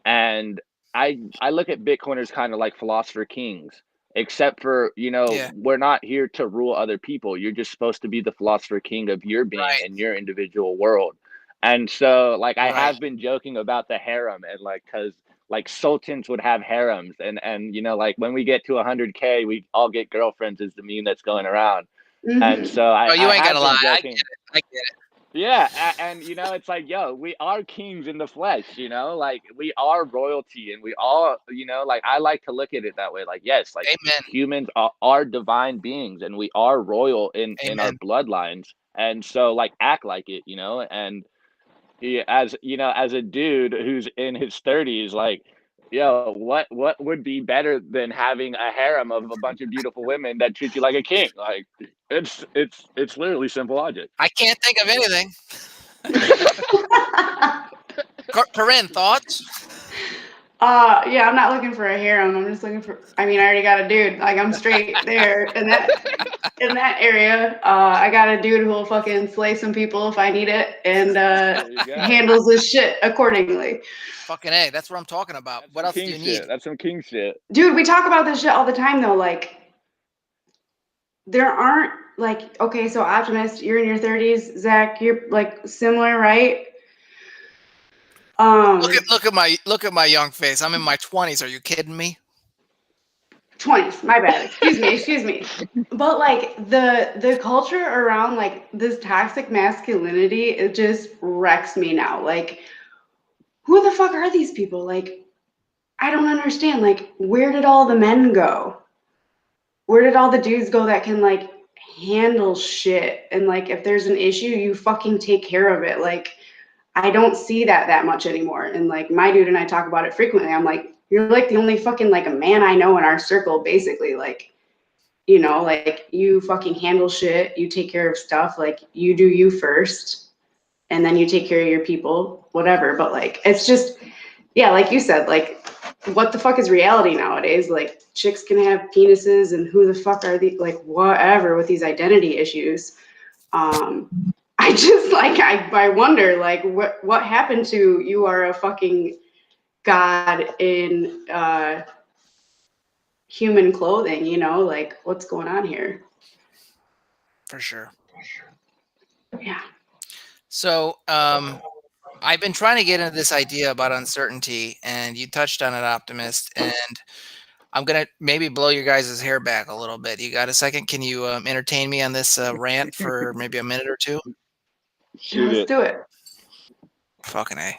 And I look at Bitcoiners kind of like philosopher kings, except for, yeah. we're not here to rule other people. You're just supposed to be the philosopher king of your being Right. and your individual world. And so like I Right. have been joking about the harem, and like cuz like sultans would have harems, and like when we get to 100K we all get girlfriends is the meme that's going around. And Mhm. so I Oh, you I ain't have gonna lie. been I get joking. it. I get it. Yeah, and it's like, yo, we are kings in the flesh, like we are royalty, and we all, like I like to look at it that way. Like, yes, like Amen. humans are divine beings, and we are royal in our Amen. bloodlines, and so like act like it, and as a dude who's in his 30s, like, yo, what would be better than having a harem of a bunch of beautiful women that treat you like a king? Like, it's literally simple logic. I can't think of anything. Corinne, thoughts? Yeah, I'm not looking for a harem. I'm just looking for. I mean, I already got a dude. Like I'm straight there in that area. I got a dude who will fucking slay some people if I need it, and There you go. handles his shit accordingly. Fucking A. That's what I'm talking about. That's What some else do king you need? shit. That's some king shit. Dude, we talk about this shit all the time though. Like there aren't like okay, so Optimist, you're in your 30s. Zach, you're like similar, right? Look Um, at look at my young face. I'm in my 20s. Are you kidding me? 20s. My bad. Excuse me. But like the culture around like this toxic masculinity, it just wrecks me now. Like, who the fuck are these people? Like, I don't understand. Like, where did all the men go? Where did all the dudes go that can like handle shit? And like, if there's an issue, you fucking take care of it. Like, I don't see that much anymore. And like, my dude and I talk about it frequently. I'm like, you're like the only fucking like a man I know in our circle, basically. Like, like you fucking handle shit, you take care of stuff, like you do you first, and then you take care of your people, whatever. But like, it's just, yeah, like you said, like, what the fuck is reality nowadays? Like, chicks can have penises, and who the fuck are the like whatever with these identity issues? I just like I wonder like what happened to you are a fucking god in human clothing, like what's going on here? For sure. Yeah. So, I've been trying to get into this idea about uncertainty, and you touched on it, Optimist. And I'm gonna maybe blow your guys' hair back a little bit. You got a second? Can you entertain me on this rant for maybe a minute or two? Yeah, Shoot let's it. do it. Fucking A.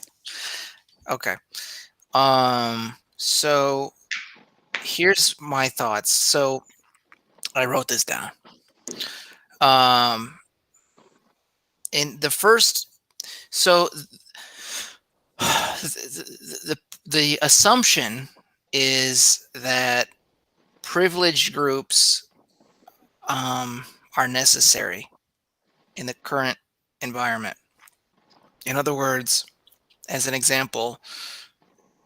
Okay. So here's my thoughts. So I wrote this down. In the first, so the assumption is that privileged groups are necessary in the current environment. In other words, as an example,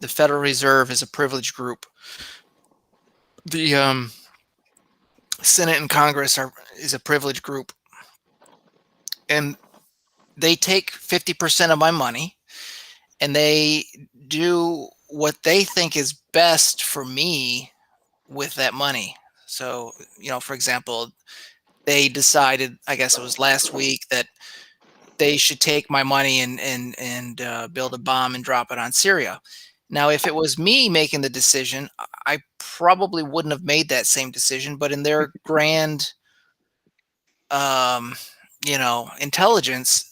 the Federal Reserve is a privileged group. The Senate and Congress is a privileged group, and they take 50% of my money, and they do what they think is best for me with that money. So, for example, they decided, I guess it was last week, that they should take my money and build a bomb and drop it on Syria. Now, if it was me making the decision, I probably wouldn't have made that same decision. But in their grand, intelligence,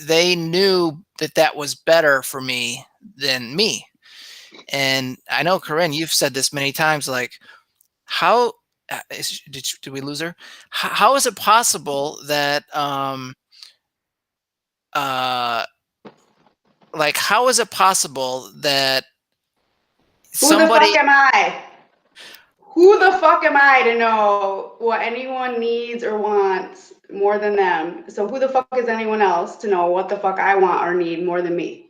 they knew that that was better for me than me. And I know, Corinne, you've said this many times, like, how did we lose her? How is it possible that like, how is it possible that Who the fuck am I? Who the fuck am I to know what anyone needs or wants more than them? So who the fuck is anyone else to know what the fuck I want or need more than me?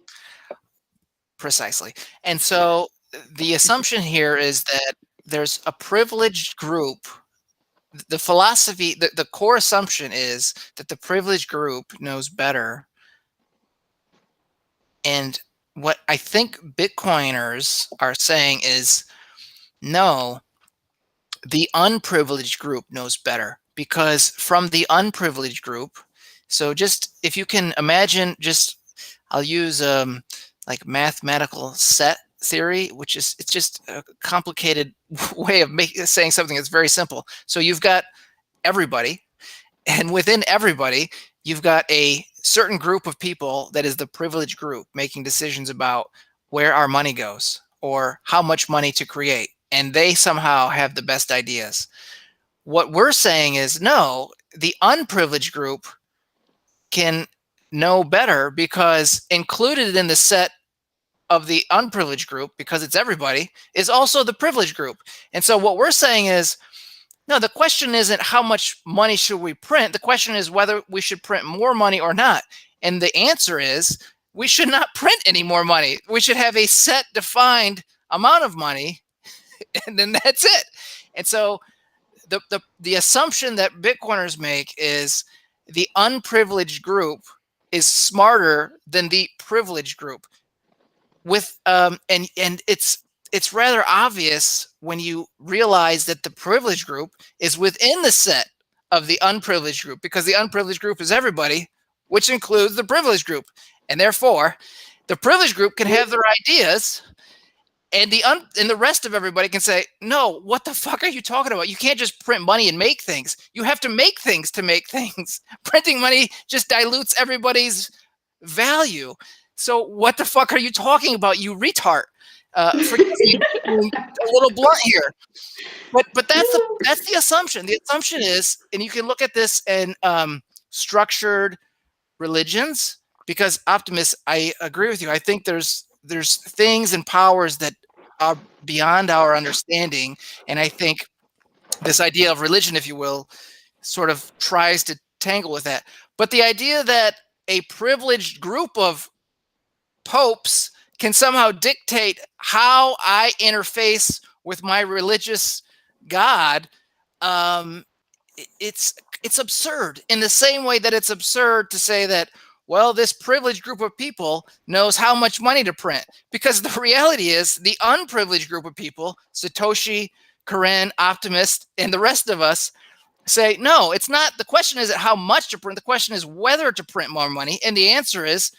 Precisely. And so the assumption here is that there's a privileged group. The philosophy, the core assumption is that the privileged group knows better. And what I think Bitcoiners are saying is, no, the unprivileged group knows better, because from the unprivileged group, so just if you can imagine, I'll use like mathematical set theory, which is, it's just a complicated way of saying something that's very simple. So you've got everybody, and within everybody, you've got a certain group of people that is the privileged group making decisions about where our money goes or how much money to create. And they somehow have the best ideas. What we're saying is, no, the unprivileged group can know better, because included in the set of the unprivileged group, because it's everybody, is also the privileged group. And so what we're saying is, no, the question isn't how much money should we print. The question is whether we should print more money or not. And the answer is, we should not print any more money. We should have a set defined amount of money, and then that's it. And so the assumption that Bitcoiners make is the unprivileged group is smarter than the privileged group. With and it's rather obvious when you realize that the privileged group is within the set of the unprivileged group, because the unprivileged group is everybody, which includes the privileged group. And therefore, the privileged group can have their ideas, and the rest of everybody can say, no, what the fuck are you talking about? You can't just print money and make things. You have to make things to make things. Printing money just dilutes everybody's value. So what the fuck are you talking about, you retard? Forgive me being a little blunt here, but that's the assumption. The assumption is, and you can look at this in structured religions, because Optimus, I agree with you. I think there's things and powers that are beyond our understanding, and I think this idea of religion, if you will, sort of tries to tangle with that. But the idea that a privileged group of popes can somehow dictate how I interface with my religious God, it's absurd. In the same way that it's absurd to say that, well, this privileged group of people knows how much money to print, because the reality is the unprivileged group of people, Satoshi, Corinne, Optimist, and the rest of us, say, no, it's not. The question isn't how much to print. The question is whether to print more money. And the answer is,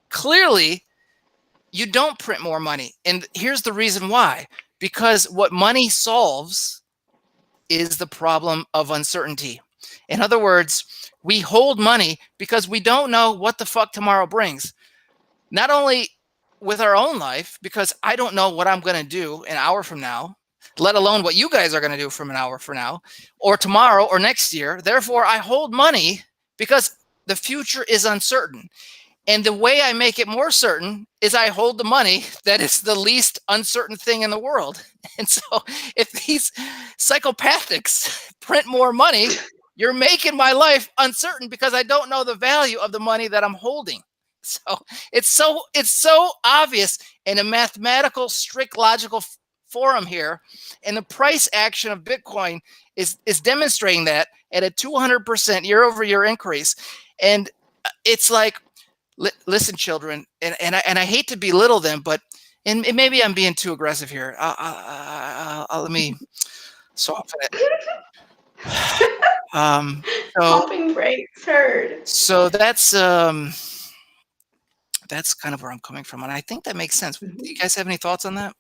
clearly, you don't print more money. And here's the reason why. because what money solves is the problem of uncertainty. In other words, we hold money because we don't know what the fuck tomorrow brings. Not only with our own life, because I don't know what I'm going to do an hour from now, let alone what you guys are going to do from an hour from now, or tomorrow, or next year. Therefore, I hold money because the future is uncertain. And the way I make it more certain is I hold the money that is the least uncertain thing in the world. And so if these psychopathics print more money, you're making my life uncertain because I don't know the value of the money that I'm holding. So it's so obvious in a mathematical, strict logical forum here. And the price action of Bitcoin is demonstrating that at a 200% year-over-year increase. And it's like, listen, children, and I hate to belittle them, but and maybe I'm being too aggressive here. Let me soften it. Pumping brakes, heard. So that's kind of where I'm coming from, and I think that makes sense. Do you guys have any thoughts on that?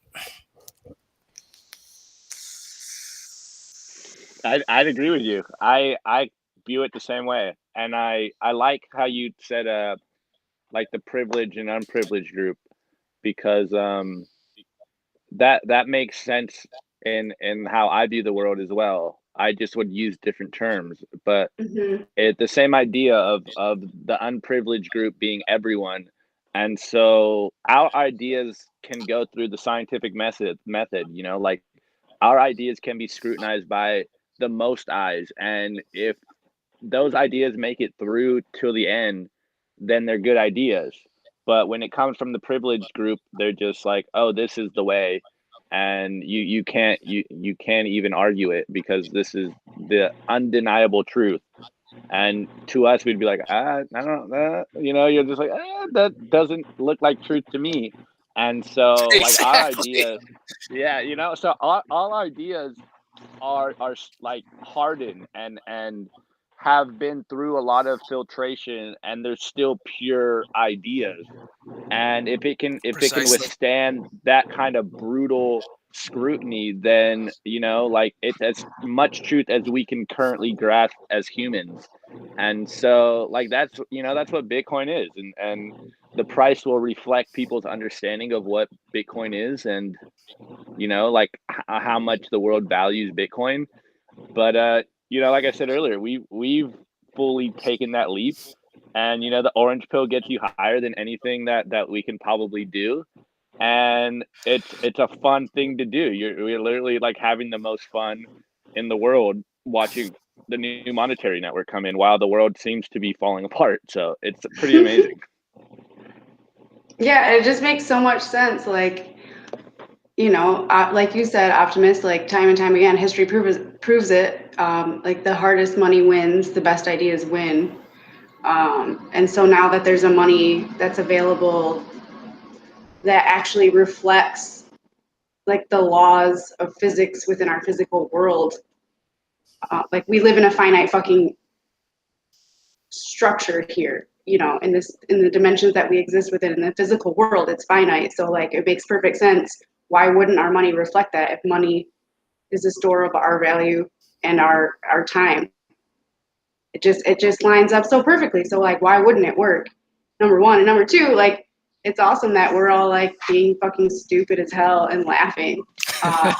I'd agree with you. I view it the same way, and I like how you said like the privileged and unprivileged group, because that makes sense in how I view the world as well. I just would use different terms, but it's the same idea of the unprivileged group being everyone. And so our ideas can go through the scientific method, you know, like our ideas can be scrutinized by the most eyes, and if those ideas make it through till the end, then they're good ideas. But when it comes from the privileged group, they're just like, oh, this is the way, and you can't even argue it because this is the undeniable truth. And to us, we'd be like, I don't know, you know, you're just like, that doesn't look like truth to me. And so like our ideas, yeah, you know, so all ideas are like hardened and have been through a lot of filtration, and they're still pure ideas. And if it can Precisely. withstand that kind of brutal scrutiny, then you know, like it's as much truth as we can currently grasp as humans. And so like that's, you know, that's what Bitcoin is, and the price will reflect people's understanding of what Bitcoin is, and you know, like how much the world values Bitcoin. But you know, like I said earlier, we've fully taken that leap, and you know, the orange pill gets you higher than anything that we can probably do, and it's a fun thing to do. We're literally like having the most fun in the world watching the new monetary network come in while the world seems to be falling apart. So it's pretty amazing. Yeah, it just makes so much sense. Like, you know, like you said, Optimus, like time and time again, history proves it. Like the hardest money wins, the best ideas win. And so now that there's a money that's available that actually reflects like the laws of physics within our physical world, like we live in a finite fucking structure here, you know, in the dimensions that we exist within in the physical world, it's finite. So like it makes perfect sense. Why wouldn't our money reflect that if money is a store of our value and our time? It just lines up so perfectly. So like why wouldn't it work? Number one. And number two, like it's awesome that we're all like being fucking stupid as hell and laughing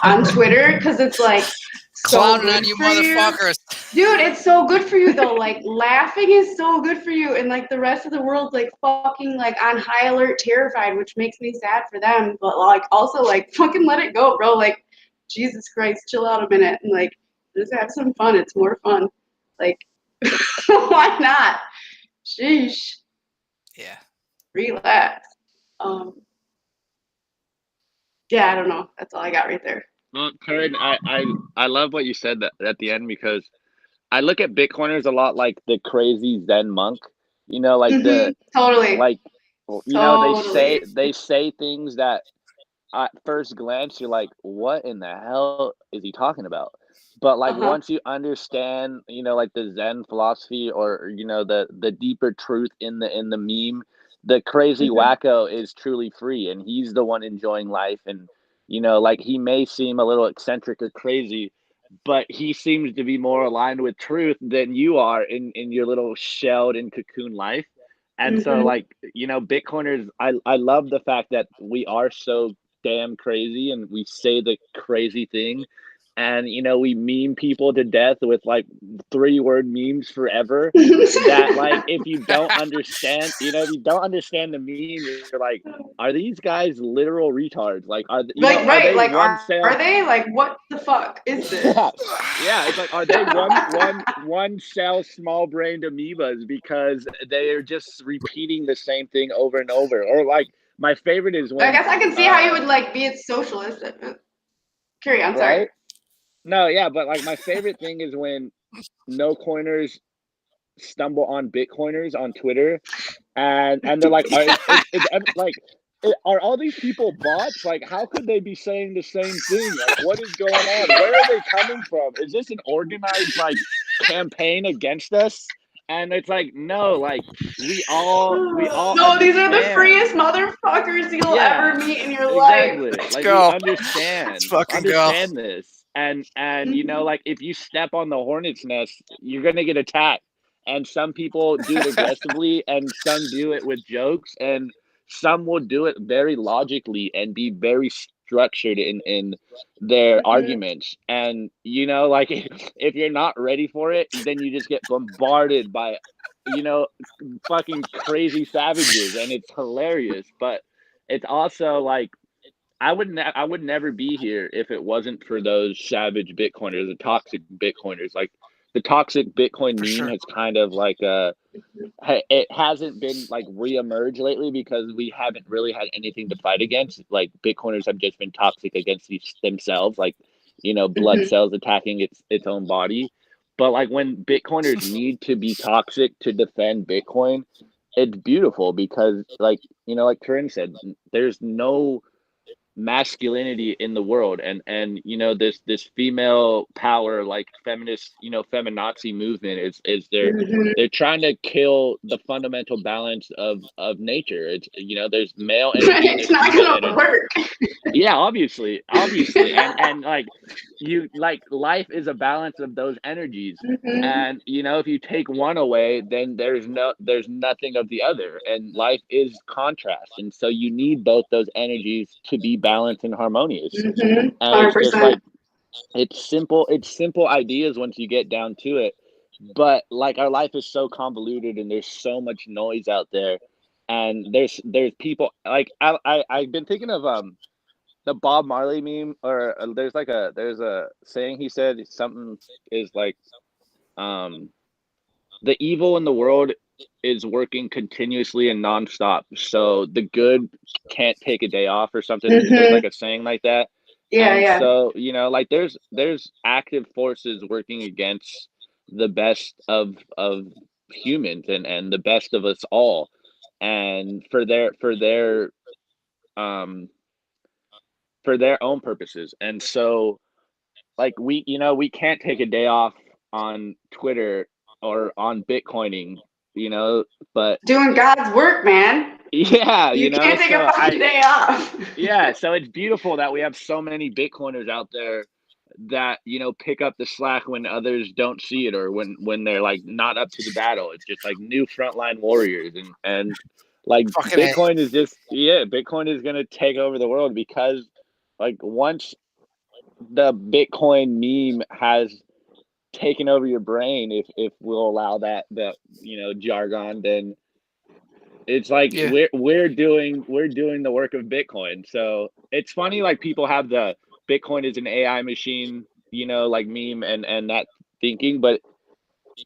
on Twitter, because it's like so clowning on you motherfuckers. Dude, it's so good for you though. Like laughing is so good for you, and like the rest of the world's like fucking like on high alert, terrified, which makes me sad for them. But like also like fucking let it go, bro. Like Jesus Christ, chill out a minute and like just have some fun. It's more fun. Like why not? Sheesh. Yeah. Relax. Yeah, I don't know. That's all I got right there. Well, Karen, I love what you said that at the end, because I look at Bitcoiners a lot like the crazy Zen monk, you know, like Totally. like, you know, they say things that at first glance you're like, what in the hell is he talking about? But like once you understand, you know, like the Zen philosophy, or you know, the deeper truth in the meme, the crazy wacko is truly free, and he's the one enjoying life, and you know, like he may seem a little eccentric or crazy, but he seems to be more aligned with truth than you are in your little shelled and cocoon life. And so Mhm. like, you know, Bitcoiners, I love the fact that we are so damn crazy and we say the crazy thing. And you know, we meme people to death with like 3-word memes forever. That like if you don't understand, you know, if you don't understand the meme, you're like, are these guys literal retards? Like you know, Like, are right, they like, one are sales? they like, what the fuck is Yeah, this? yeah. It's like, are they one cell small brained amoebas because they are just repeating the same thing over and over? Or like my favorite is I when guess I can see how you would like be a socialist. Carry on, sorry. right? No, yeah, but like my favorite thing is when no coiners stumble on Bitcoiners on Twitter and they're like, like are all these people bots? Like, how could they be saying the same thing? Like, what is going on? Where are they coming from? Is this an organized like campaign against us? And it's like, no, like we all No, these are the understand. freest motherfuckers you'll Yeah, ever meet in your life. exactly. Let's Like we go. Let's understand fucking go. understand this. And you know, Mhm. like if you step on the hornet's nest, you're gonna get attacked. And some people do it aggressively and some do it with jokes and some will do it very logically and be very structured in their Mhm. arguments. And you know, like if you're not ready for it, then you just get bombarded by, you know, fucking crazy savages and it's hilarious. But it's also like I would never be here if it wasn't for those savage Bitcoiners, the toxic Bitcoiners. Like the toxic Bitcoin For meme sure. has kind of like it hasn't been like reemerged lately because we haven't really had anything to fight against. Like Bitcoiners have just been toxic against themselves, like, you know, blood Mhm. cells attacking its own body. But like when Bitcoiners need to be toxic to defend Bitcoin, it's beautiful because like, you know, like Corinne said, there's no masculinity in the world and you know this female power like feminist, you know, feminazi movement is Mhm. they're trying to kill the fundamental balance of nature. It's, you know, there's male energy and It's there's not female gonna energy. work. Yeah, obviously, and like you like life is a balance of those energies, Mhm. and you know if you take one away, then there's nothing of the other, and life is contrast, and so you need both those energies to be balanced and harmonious. Mhm. And it's just 100%. like it's simple ideas once you get down to it, but like our life is so convoluted and there's so much noise out there, and there's people like I've been thinking of the Bob Marley meme, or there's a saying he said something is like, um, the evil in the world is working continuously and nonstop, so the good can't take a day off or something. There's Mhm. like a saying like that, Yeah, and yeah. so you know, like there's active forces working against the best of humans and the best of us all, and um for their own purposes, and so like we, you know, we can't take a day off on Twitter or on Bitcoining, you know, but Doing God's work, man. yeah, you You know, can't take a so fucking day off. yeah, so it's beautiful that we have so many Bitcoiners out there that, you know, pick up the slack when others don't see it or when they're like not up to the battle. It's just like new frontline warriors and like Fucking A. Bitcoin is just, yeah, Bitcoin is going to take over the world because like once the Bitcoin meme has taken over your brain, if we'll allow that, the, you know, jargon, then it's like Yeah. we're doing the work of Bitcoin. So it's funny, like people have the Bitcoin is an AI machine, you know, like meme and that thinking, but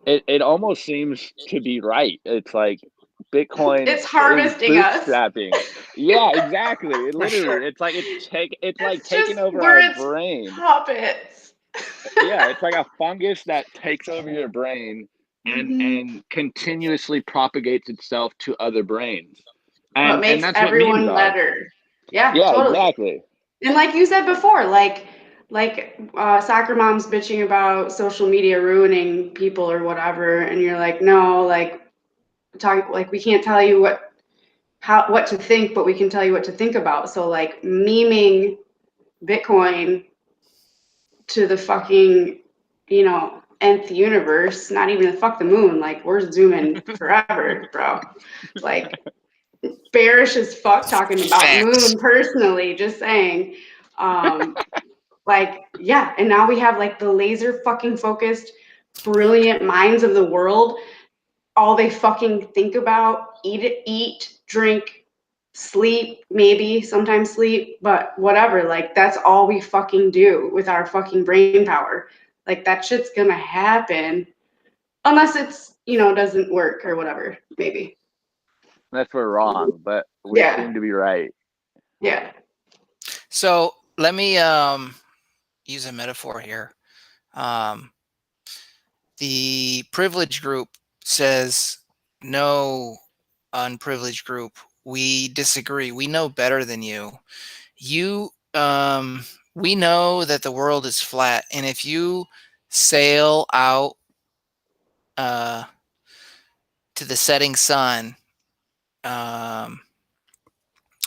it almost seems to be right. It's like Bitcoin It's is harvesting us. bootstrapping. Yeah, exactly. It For literally, sure. it's like It's just taking over we're our its brain. puppets. Yeah, it's like a fungus that takes over your brain Mhm. and continuously propagates itself to other brains. What And makes that's what memes everyone are. better. Yeah, Yeah, totally. exactly. And like you said before, soccer moms bitching about social media ruining people or whatever, and you're like, no, like talk like we can't tell you what to think, but we can tell you what to think about. So like memeing Bitcoin to the fucking, you know, nth universe, not even the fuck the moon. Like, we're zooming forever, bro. Like, bearish as fuck talking about Facts. moon personally, just saying. Like, yeah, and now we have like the laser fucking focused, brilliant minds of the world. All they fucking think about, eat, drink, sleep, maybe sometimes sleep, but whatever. Like, that's all we fucking do with our fucking brain power. Like, that shit's gonna happen unless it's, you know, doesn't work or whatever, maybe. Unless we're wrong, but we Yeah. seem to be right. Yeah. So let me use a metaphor here. The privileged group says, no, unprivileged group, we disagree. We know better than you. We know that the world is flat, and if you sail out to the setting sun,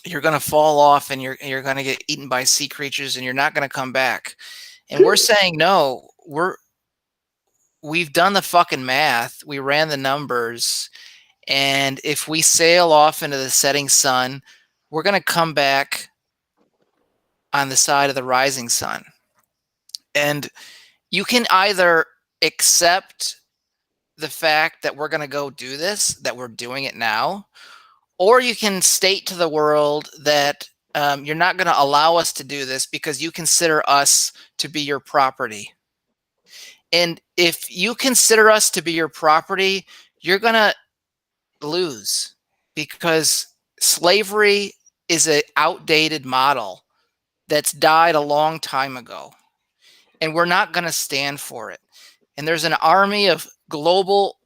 you're going to fall off, and you're going to get eaten by sea creatures, and you're not going to come back. And we're saying, no, we've done the fucking math. We ran the numbers. And if we sail off into the setting sun, we're going to come back on the side of the rising sun. And you can either accept the fact that we're going to go do this, that we're doing it now, or you can state to the world that you're not going to allow us to do this because you consider us to be your property. And if you consider us to be your property, you're going to lose, because slavery is an outdated model that's died a long time ago, and we're not going to stand for it. And there's an army of global,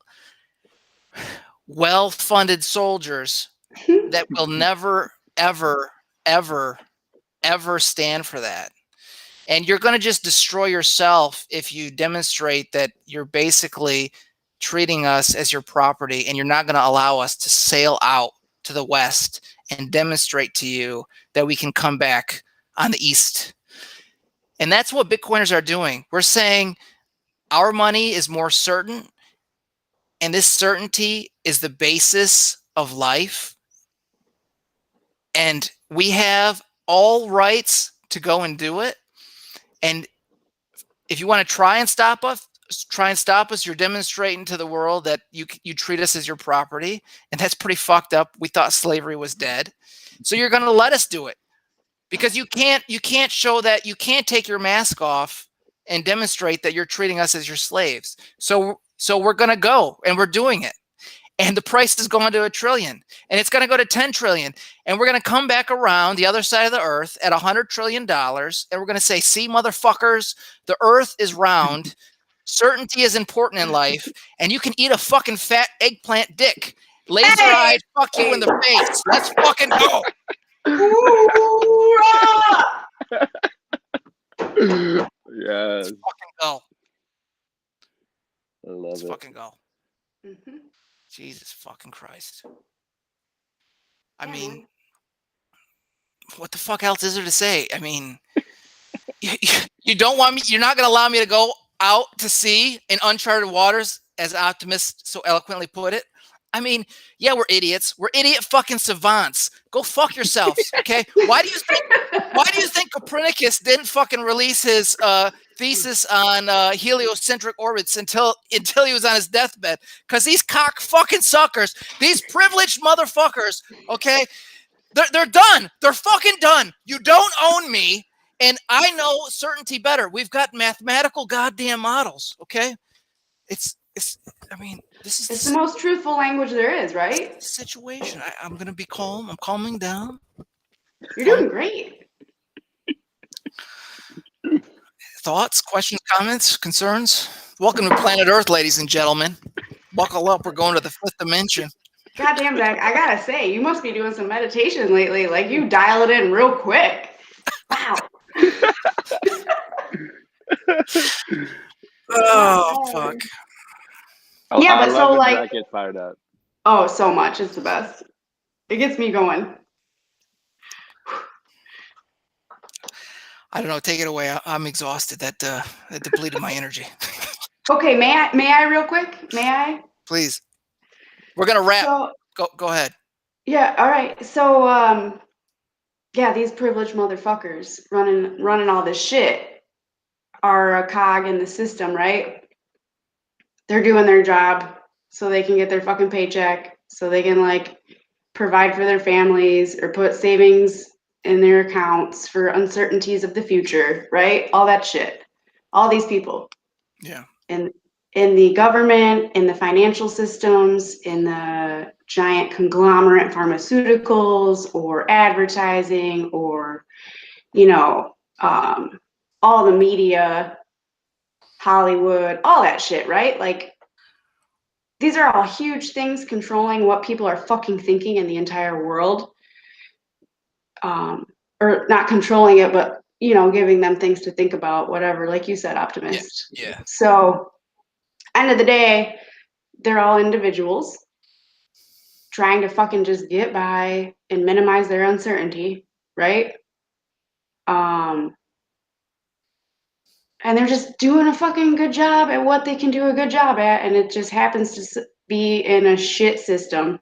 well-funded soldiers that will never, ever, ever, ever stand for that. And you're going to just destroy yourself if you demonstrate that you're basically treating us as your property, and you're not going to allow us to sail out to the west and demonstrate to you that we can come back on the east. And that's what Bitcoiners are doing. We're saying our money is more certain, and this certainty is the basis of life. And we have all rights to go and do it. And if you want to try and stop us, you're demonstrating to the world that you treat us as your property, and that's pretty fucked up. We thought slavery was dead. So you're going to let us do it, because you can't show that, you can't take your mask off and demonstrate that you're treating us as your slaves. So we're going to go, and we're doing it. And the price is going to $1 trillion, and it's going to go to 10 trillion. And we're going to come back around the other side of the earth at $100 trillion. And we're going to say, see, motherfuckers, the earth is round. Certainty is important in life. And you can eat a fucking fat eggplant dick. Laser eyed, fuck you in the face. Let's fucking go. Yes. Let's fucking go. I love Let's it. fucking go. Mm-hmm. Jesus fucking Christ. I mean, what the fuck else is there to say? I mean, you don't want me, you're not going to allow me to go out to sea in uncharted waters, as Optimus so eloquently put it. I mean, yeah, we're idiots. We're idiot fucking savants. Go fuck yourselves, okay? Why do you think Copernicus didn't fucking release his thesis on heliocentric orbits until he was on his deathbed? Because these cock fucking suckers, these privileged motherfuckers, okay, they're done. They're fucking done. You don't own me, and I know certainty better. We've got mathematical goddamn models, okay? I mean, this is the most truthful language there is, right? situation. I'm gonna be calm. I'm calming down. You're doing great. Thoughts, questions, comments, concerns? Welcome to Planet Earth, ladies and gentlemen. Buckle up. We're going to the 5th dimension. Goddamn, Zach, I gotta say, you must be doing some meditation lately. Like, you dial it in real quick. Wow. Oh, fuck. Yeah, I but love so, when like- Zach gets fired up. Oh, so much. It's the best. It gets me going. I don't know. Take it away. I'm exhausted. That depleted my energy. Okay, may I real quick? May I? Please. We're gonna wrap. So, Go ahead. yeah, all right. So, yeah, these privileged motherfuckers running all this shit are a cog in the system, right? They're doing their job so they can get their fucking paycheck, so they can like provide for their families or put savings in their accounts for uncertainties of the future, right? All that shit. All these people. Yeah. In the government, in the financial systems, in the giant conglomerate pharmaceuticals or advertising or, you know, all the media, Hollywood, all that shit, right? Like, these are all huge things controlling what people are fucking thinking in the entire world. Or not controlling it, but, you know, giving them things to think about, whatever, like you said, optimist. Yeah. So, end of the day, they're all individuals trying to fucking just get by and minimize their uncertainty, right? And they're just doing a fucking good job at what they can do a good job at, and it just happens to be in a shit system.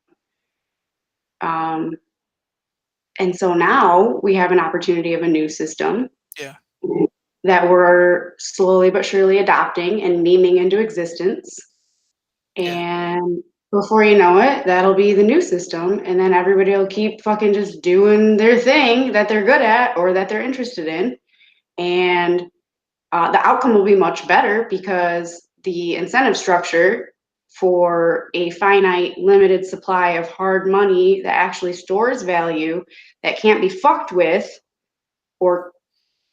And so now we have an opportunity of a new system. Yeah. That we're slowly but surely adopting and memeing into existence. Yeah. And before you know it, that'll be the new system. And then everybody will keep fucking just doing their thing that they're good at or that they're interested in. And the outcome will be much better because the incentive structure for a finite, limited supply of hard money that actually stores value that can't be fucked with or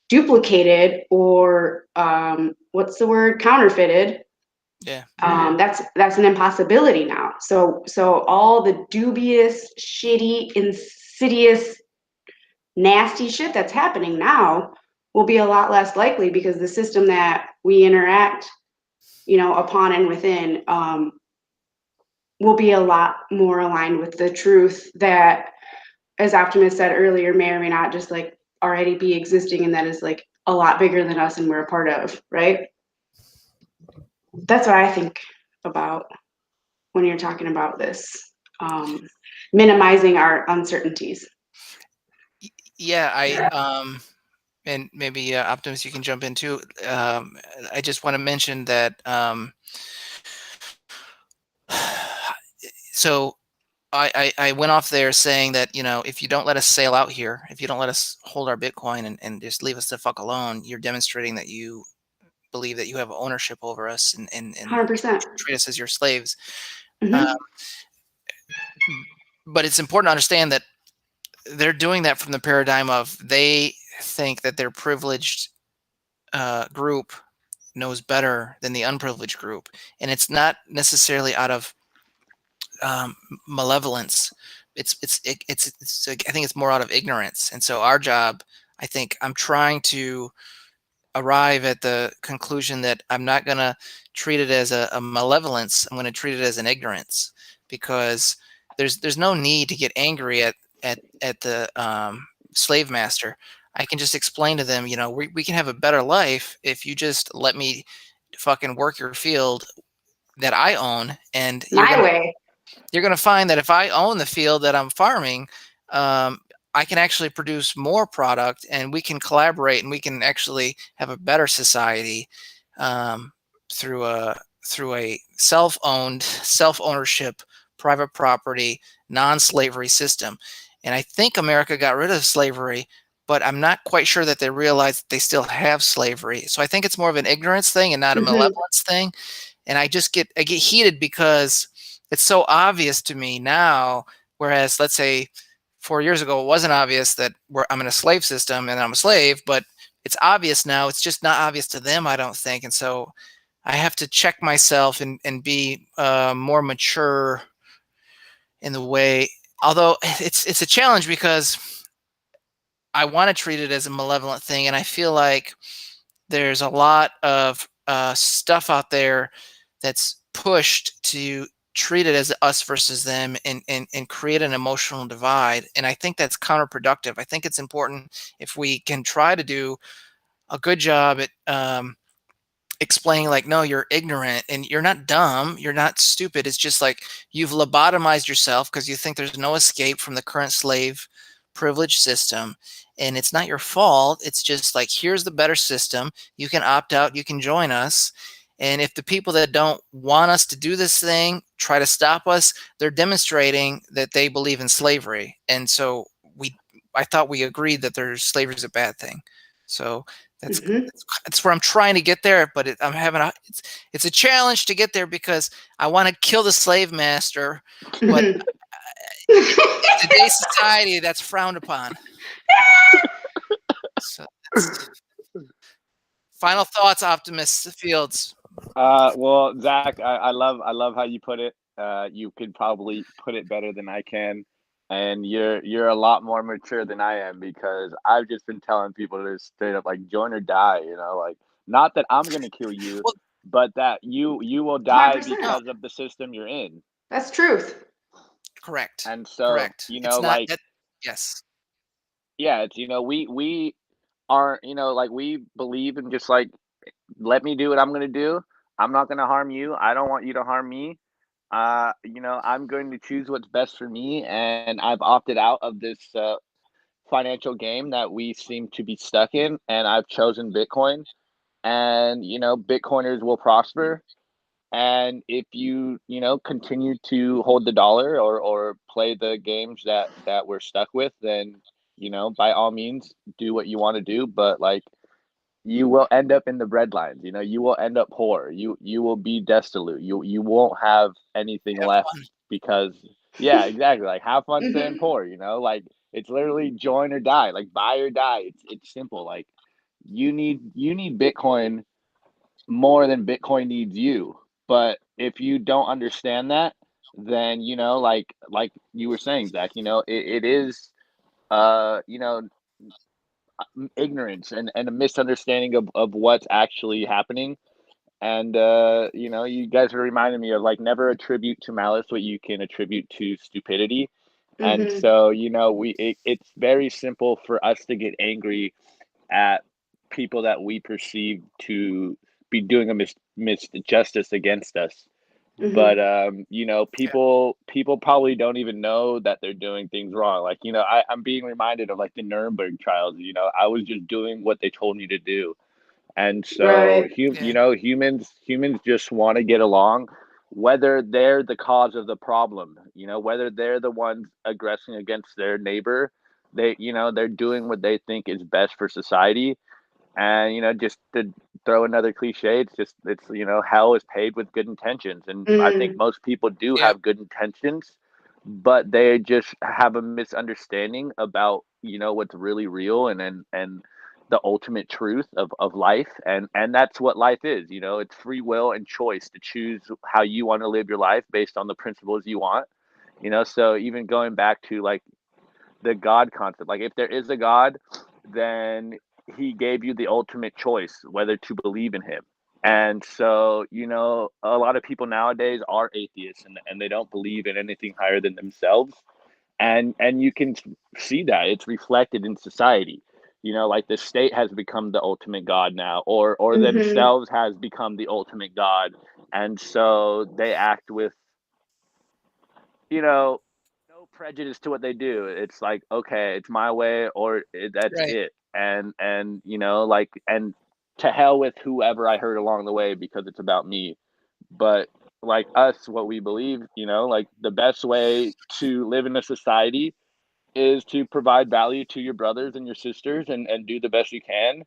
duplicated or what's the word, counterfeited. Yeah. That's an impossibility now. So all the dubious, shitty, insidious, nasty shit that's happening now will be a lot less likely because the system that we interact, you know, upon and within, will be a lot more aligned with the truth that, as Optimist said earlier, may or may not just like already be existing, and that is like a lot bigger than us and we're a part of, right? That's what I think about when you're talking about this, minimizing our uncertainties. Yeah. And maybe Optimus, you can jump in too. I just want to mention that. So I went off there saying that, you know, if you don't let us sail out here, if you don't let us hold our Bitcoin and just leave us the fuck alone, you're demonstrating that you believe that you have ownership over us and 100%. treat us as your slaves. Mhm. But it's important to understand that they're doing that from the paradigm of they think that their privileged group knows better than the unprivileged group, and it's not necessarily out of malevolence. I think it's more out of ignorance. And so our job, I think, I'm trying to arrive at the conclusion that I'm not going to treat it as a malevolence. I'm going to treat it as an ignorance, because there's no need to get angry at the slave master. I can just explain to them, you know, we can have a better life if you just let me fucking work your field that I own, and My way. you're going to find that if I own the field that I'm farming, I can actually produce more product, and we can collaborate, and we can actually have a better society through a self-owned, self-ownership, private property, non-slavery system. And I think America got rid of slavery, but I'm not quite sure that they realize that they still have slavery. So I think it's more of an ignorance thing and not a malevolence thing. And I get heated because it's so obvious to me now, whereas let's say 4 years ago it wasn't obvious that I'm in a slave system and I'm a slave, but it's obvious now. It's just not obvious to them, I don't think. And so I have to check myself and be more mature in the way, although it's a challenge because I want to treat it as a malevolent thing, and I feel like there's a lot of stuff out there that's pushed to treat it as us versus them, and create an emotional divide. And I think that's counterproductive. I think it's important if we can try to do a good job at explaining, like, no, you're ignorant and you're not dumb, you're not stupid. It's just like you've lobotomized yourself because you think there's no escape from the current slave privilege system. And it's not your fault. It's just like, here's the better system. You can opt out, you can join us. And if the people that don't want us to do this thing try to stop us, they're demonstrating that they believe in slavery. And so I thought we agreed that slavery is a bad thing. So that's Mhm. that's where I'm trying to get there, but I'm having it's a challenge to get there because I want to kill the slave master, but Mhm. today's society that's frowned upon. So that's final thoughts, Optimus Fields. Well, Zach, I love how you put it. You could probably put it better than I can, and you're a lot more mature than I am because I've just been telling people to straight up like join or die. You know, like not that I'm gonna kill you, Well, but that you will die 100%. no, because of the system you're in. That's truth. correct, And so, correct. you It's know, not like that. Yes. yeah, it's we aren't, like we believe in just like let me do what I'm gonna do. I'm not gonna harm you. I don't want you to harm me. I'm going to choose what's best for me, and I've opted out of this financial game that we seem to be stuck in, and I've chosen Bitcoin. And Bitcoiners will prosper. And if you continue to hold the dollar or play the games that we're stuck with, then by all means do what you want to do. But like you will end up in the breadlines. You will end up poor. You will be destitute. You won't have anything Have left fun. because yeah, exactly. Like have fun staying Mhm. poor. Like it's literally join or die. Like buy or die. It's simple. Like you need Bitcoin more than Bitcoin needs you. But if you don't understand that, then like you were saying, Zach, it is uh you know ignorance and a misunderstanding of what's actually happening. And you guys are reminding me of like never attribute to malice what you can attribute to stupidity. And Mhm. so it's very simple for us to get angry at people that we perceive to be doing a misjustice against us. But Mhm. Yeah. people probably don't even know that they're doing things wrong. Like I'm being reminded of like the Nuremberg trials. I was just doing what they told me to do. And so Right. Yeah. humans just want to get along, whether they're the cause of the problem, whether they're the ones aggressing against their neighbor. They're doing what they think is best for society. And just to throw another cliche, it's hell is paved with good intentions. And I think Mm. most people do Yep. have good intentions, but they just have a misunderstanding about what's really real and the ultimate truth of life. And that's what life is. It's free will and choice to choose how you want to live your life based on the principles you want. So even going back to like the God concept. Like if there is a God, then he gave you the ultimate choice whether to believe in him. And so, a lot of people nowadays are atheists and they don't believe in anything higher than themselves. And you can see that it's reflected in society. Like the state has become the ultimate God now, or Mhm. themselves has become the ultimate God. And so they act with you know, no prejudice to what they do. It's like, okay, it's my way or that's Right. it. And like and to hell with whoever I hurt along the way because it's about me. But like us, what we believe, like the best way to live in a society is to provide value to your brothers and your sisters and do the best you can,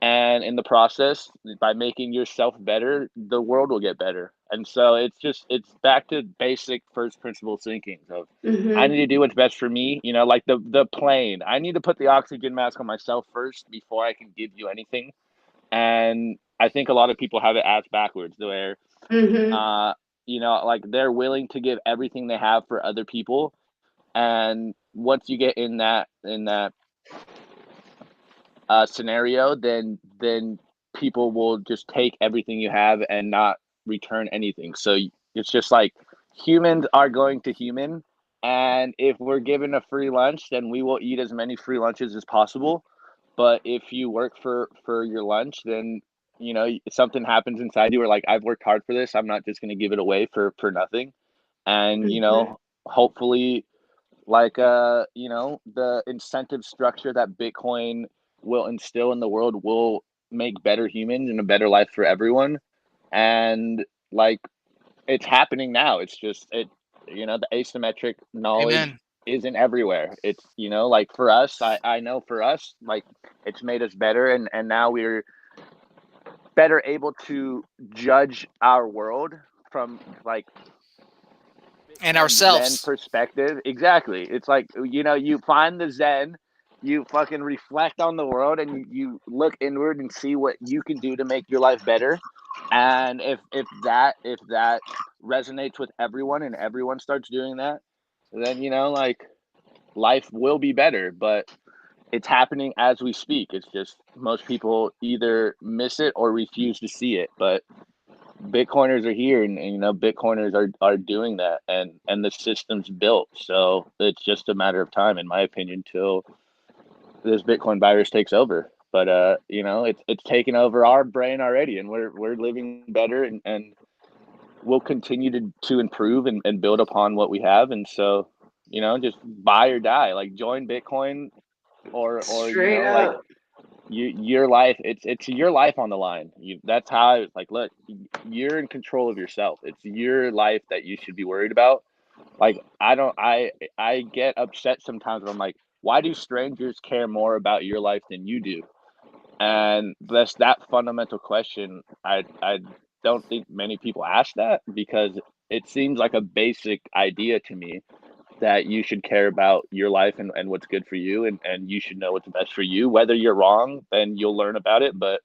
and in the process, by making yourself better, the world will get better. And so it's back to basic first principles thinking of I need Mhm. to do what's best for me. Like the plane, I need to put the oxygen mask on myself first before I can give you anything. And I think a lot of people have it ass backwards where Mhm. uh like they're willing to give everything they have for other people. And once you get in that scenario, then people will just take everything you have and not return anything. So it's just like humans are going to human, and if we're given a free lunch, then we will eat as many free lunches as possible. but if you work for your lunch, then you know something happens inside you where like I've worked hard for this. I'm not just going to give it away for nothing. And you Mhm. know, hopefully, like you know, the incentive structure that Bitcoin will instill in the world will make better humans and a better life for everyone. And like it's happening now. It's just you know, the asymmetric knowledge Amen. isn't everywhere. It's you know, like for us, I know for us, like it's made us better, and now we're better able to judge our world from like And Bitcoin Zen ourselves. perspective. Exactly. It's like you know, you find the Zen, you fucking reflect on the world, and you look inward and see what you can do to make your life better. And if that resonates with everyone and everyone starts doing that, then you know, like life will be better. But it's happening as we speak. It's just most people either miss it or refuse to see it. But Bitcoiners are here, and you know Bitcoiners are doing that, and the system's built. So it's just a matter of time, in my opinion, till this Bitcoin virus takes over. But you know, it's taken over our brain already, and we're living better, and we'll continue to improve and build upon what we have. And so, you know, just buy or die. Like join Bitcoin, or you Straight know, like up. your life, it's your life on the line. That's how I like, look, you're in control of yourself. It's your life that you should be worried about. Like I get upset sometimes when I'm like, why do strangers care more about your life than you do? And that's that fundamental question. I don't think many people ask that, because it seems like a basic idea to me that you should care about your life and what's good for you, and you should know what's best for you. Whether you're wrong, then you'll learn about it. But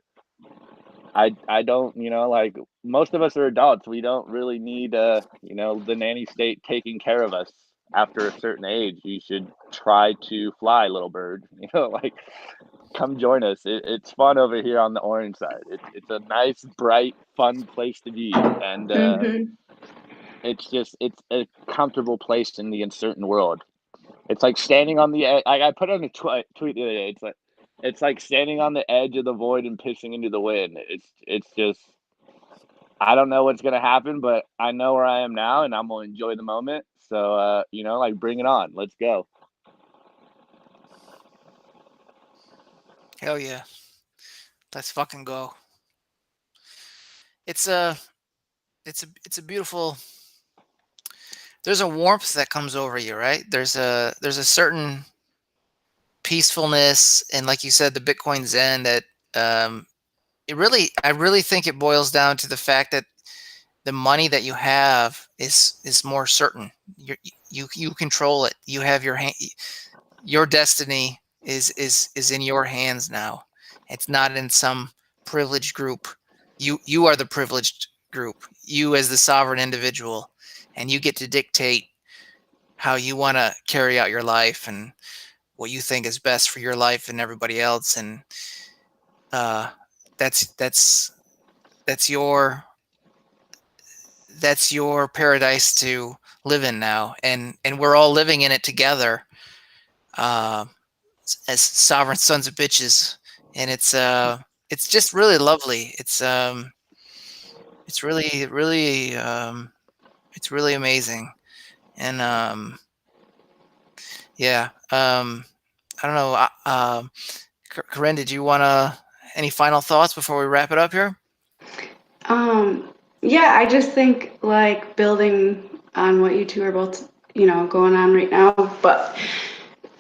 I don't, you know, like most of us are adults. We don't really need you know, the nanny state taking care of us after a certain age. You should try to fly, little bird. You know, like come join us. It's fun over here on the orange side. It's a nice, bright, fun place to be. And Hmm. it's just it's a comfortable place in the uncertain world. It's like standing on the edge. I put on a tweet the other day. It's like standing on the edge of the void and pissing into the wind. It's just I don't know what's gonna happen, but I know where I am now, and I'm gonna enjoy the moment. So you know, like bring it on. Let's go. Hell yeah. Let's fucking go. It's a it's a beautiful, there's a warmth that comes over you, right? There's a certain peacefulness, and like you said, the Bitcoin Zen that um I really think it boils down to the fact that the money that you have is more certain. You control it. You have your destiny is in your hands now. It's not in some privileged group. You are the privileged group. You as the sovereign individual, and you get to dictate how you want to carry out your life and what you think is best for your life and everybody else. And uh, that's that's that's your that's your paradise to live in now, and we're all living in it together, uh, as sovereign sons of bitches. And it's just really lovely. It's it's really amazing. And yeah, I don't know. Corinne, did you want to any final thoughts before we wrap it up here? Yeah, I just think like building on what you two are both, going on right now, but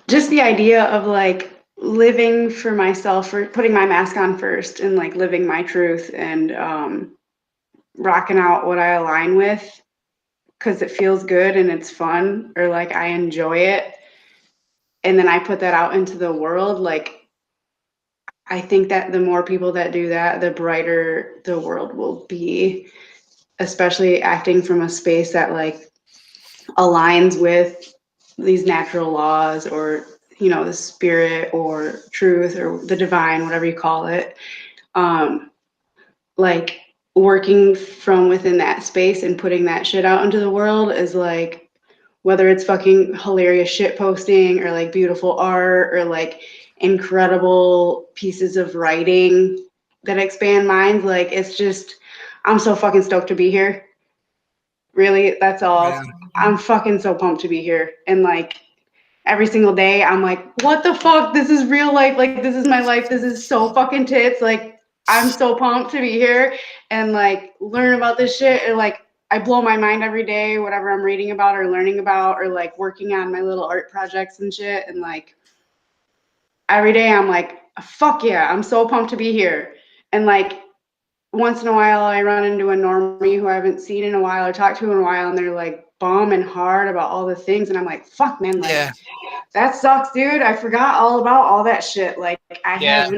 just the idea of like living for myself, or putting my mask on first and like living my truth, and rocking out what I align with because it feels good and it's fun, or like I enjoy it. And then I put that out into the world. Like, I think that the more people that do that, the brighter the world will be, especially acting from a space that like aligns with these natural laws, or the spirit or truth or the divine, whatever you call it. um like, working from within that space and putting that shit out into the world is like, whether it's fucking hilarious shit posting or like beautiful art, or like incredible pieces of writing that expand minds. Like, it's just, I'm so fucking stoked to be here. Really, that's all. Yeah. I'm fucking so pumped to be here. And like every single day, I'm like, what the fuck? This is real life. Like, this is my life. This is so fucking tits. Like, I'm so pumped to be here and like learn about this shit. And like, I blow my mind every day, whatever I'm reading about or learning about, or like working on my little art projects and shit. And like, every day I'm like, fuck yeah, I'm so pumped to be here. And like, once in a while I run into a normie who I haven't seen in a while or talked to in a while, and they're like bombing hard about all the things, and I'm like, fuck man, like Yeah. that sucks, dude. I forgot all about all that shit. Like Yeah.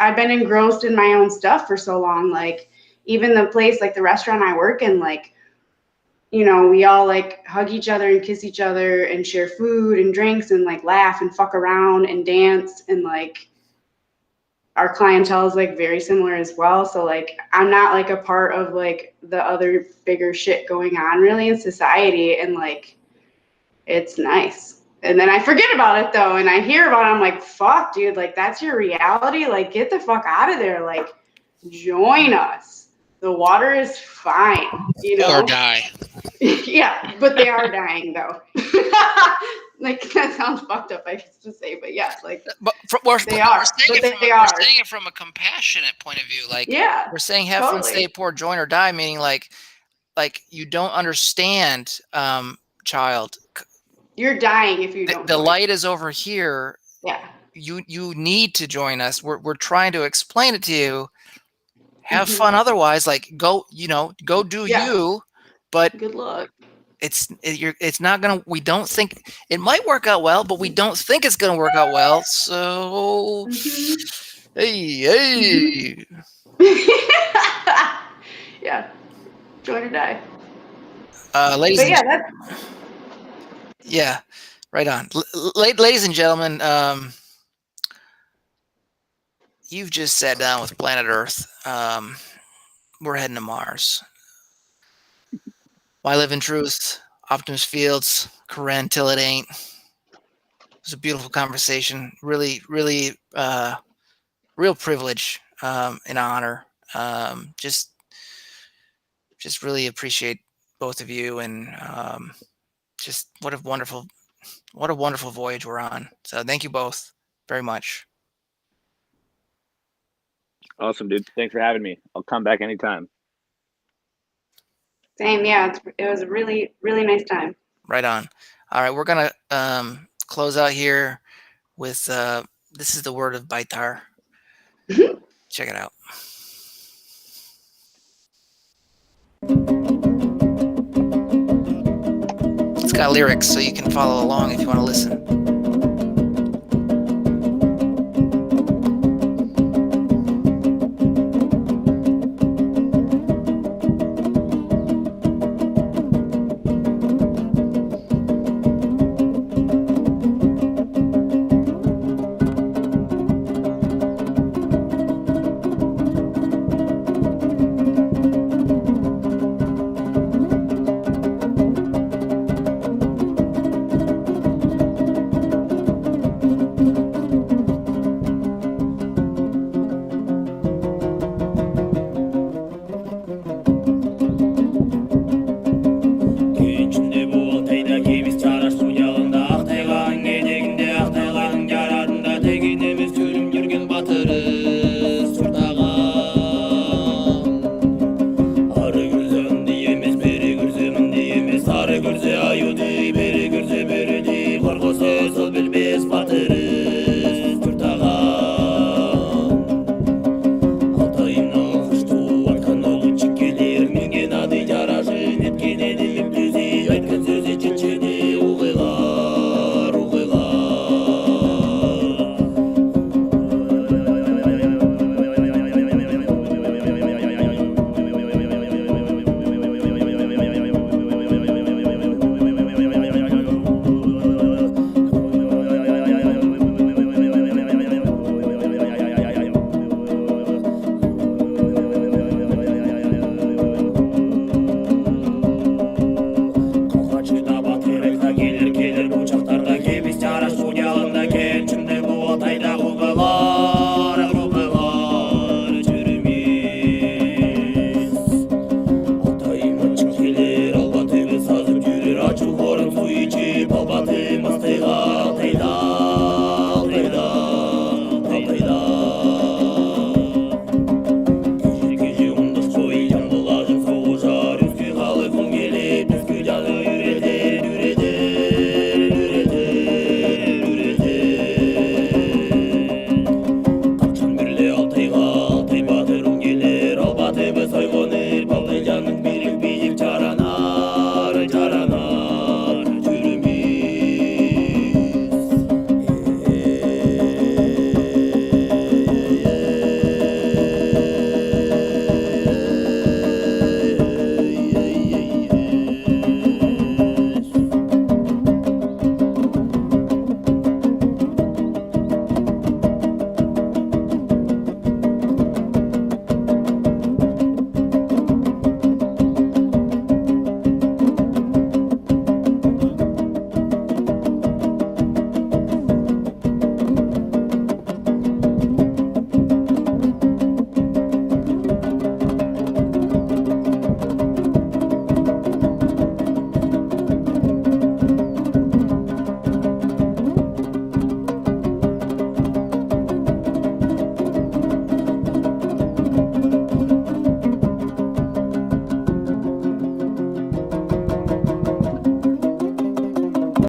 I've been engrossed in my own stuff for so long. Like even the place, like the restaurant I work in, like, you know, we all like hug each other and kiss each other and share food and drinks and like laugh and fuck around and dance, and like our clientele is like very similar as well. So like I'm not like a part of like the other bigger shit going on really in society, and like it's nice. And then I forget about it though, and I hear about it, I'm like, fuck dude, like that's your reality? Like get the fuck out of there. Like join us. The water is fine, you know? Or die. Yeah, but they are dying though. Like that sounds fucked up, I guess to say, but yes, like But they are, but they are. We're saying it from a compassionate point of view. Like, Yeah, we're saying have fun, totally. stay poor, join or die, meaning like you don't understand, child. You're dying if you The, don't. the join. light is over here. Yeah. You need to join us. We're trying to explain it to you. Have Mhm. fun otherwise. Like go do Yeah. you, but Good luck. it's not gonna. We don't think it might work out well, but we don't think it's gonna work out well. So Mhm. hey. Yeah. Join or die. Ladies But and yeah, that's yeah, right on. Ladies and gentlemen, you've just sat down with Planet Earth. We're heading to Mars. Why Live in Truth, Optimus Fields, Karen Till It Ain't. It was a beautiful conversation. Really, really, real privilege and honor. Just really appreciate both of you, and just what a wonderful voyage we're on. So thank you both very much. Awesome, dude. Thanks for having me. I'll come back anytime. same. Yeah, it was a really, really nice time. Right on. All right, we're gonna close out here with this is the word of Baitar. Check it out. It's got lyrics, so you can follow along if you want to listen.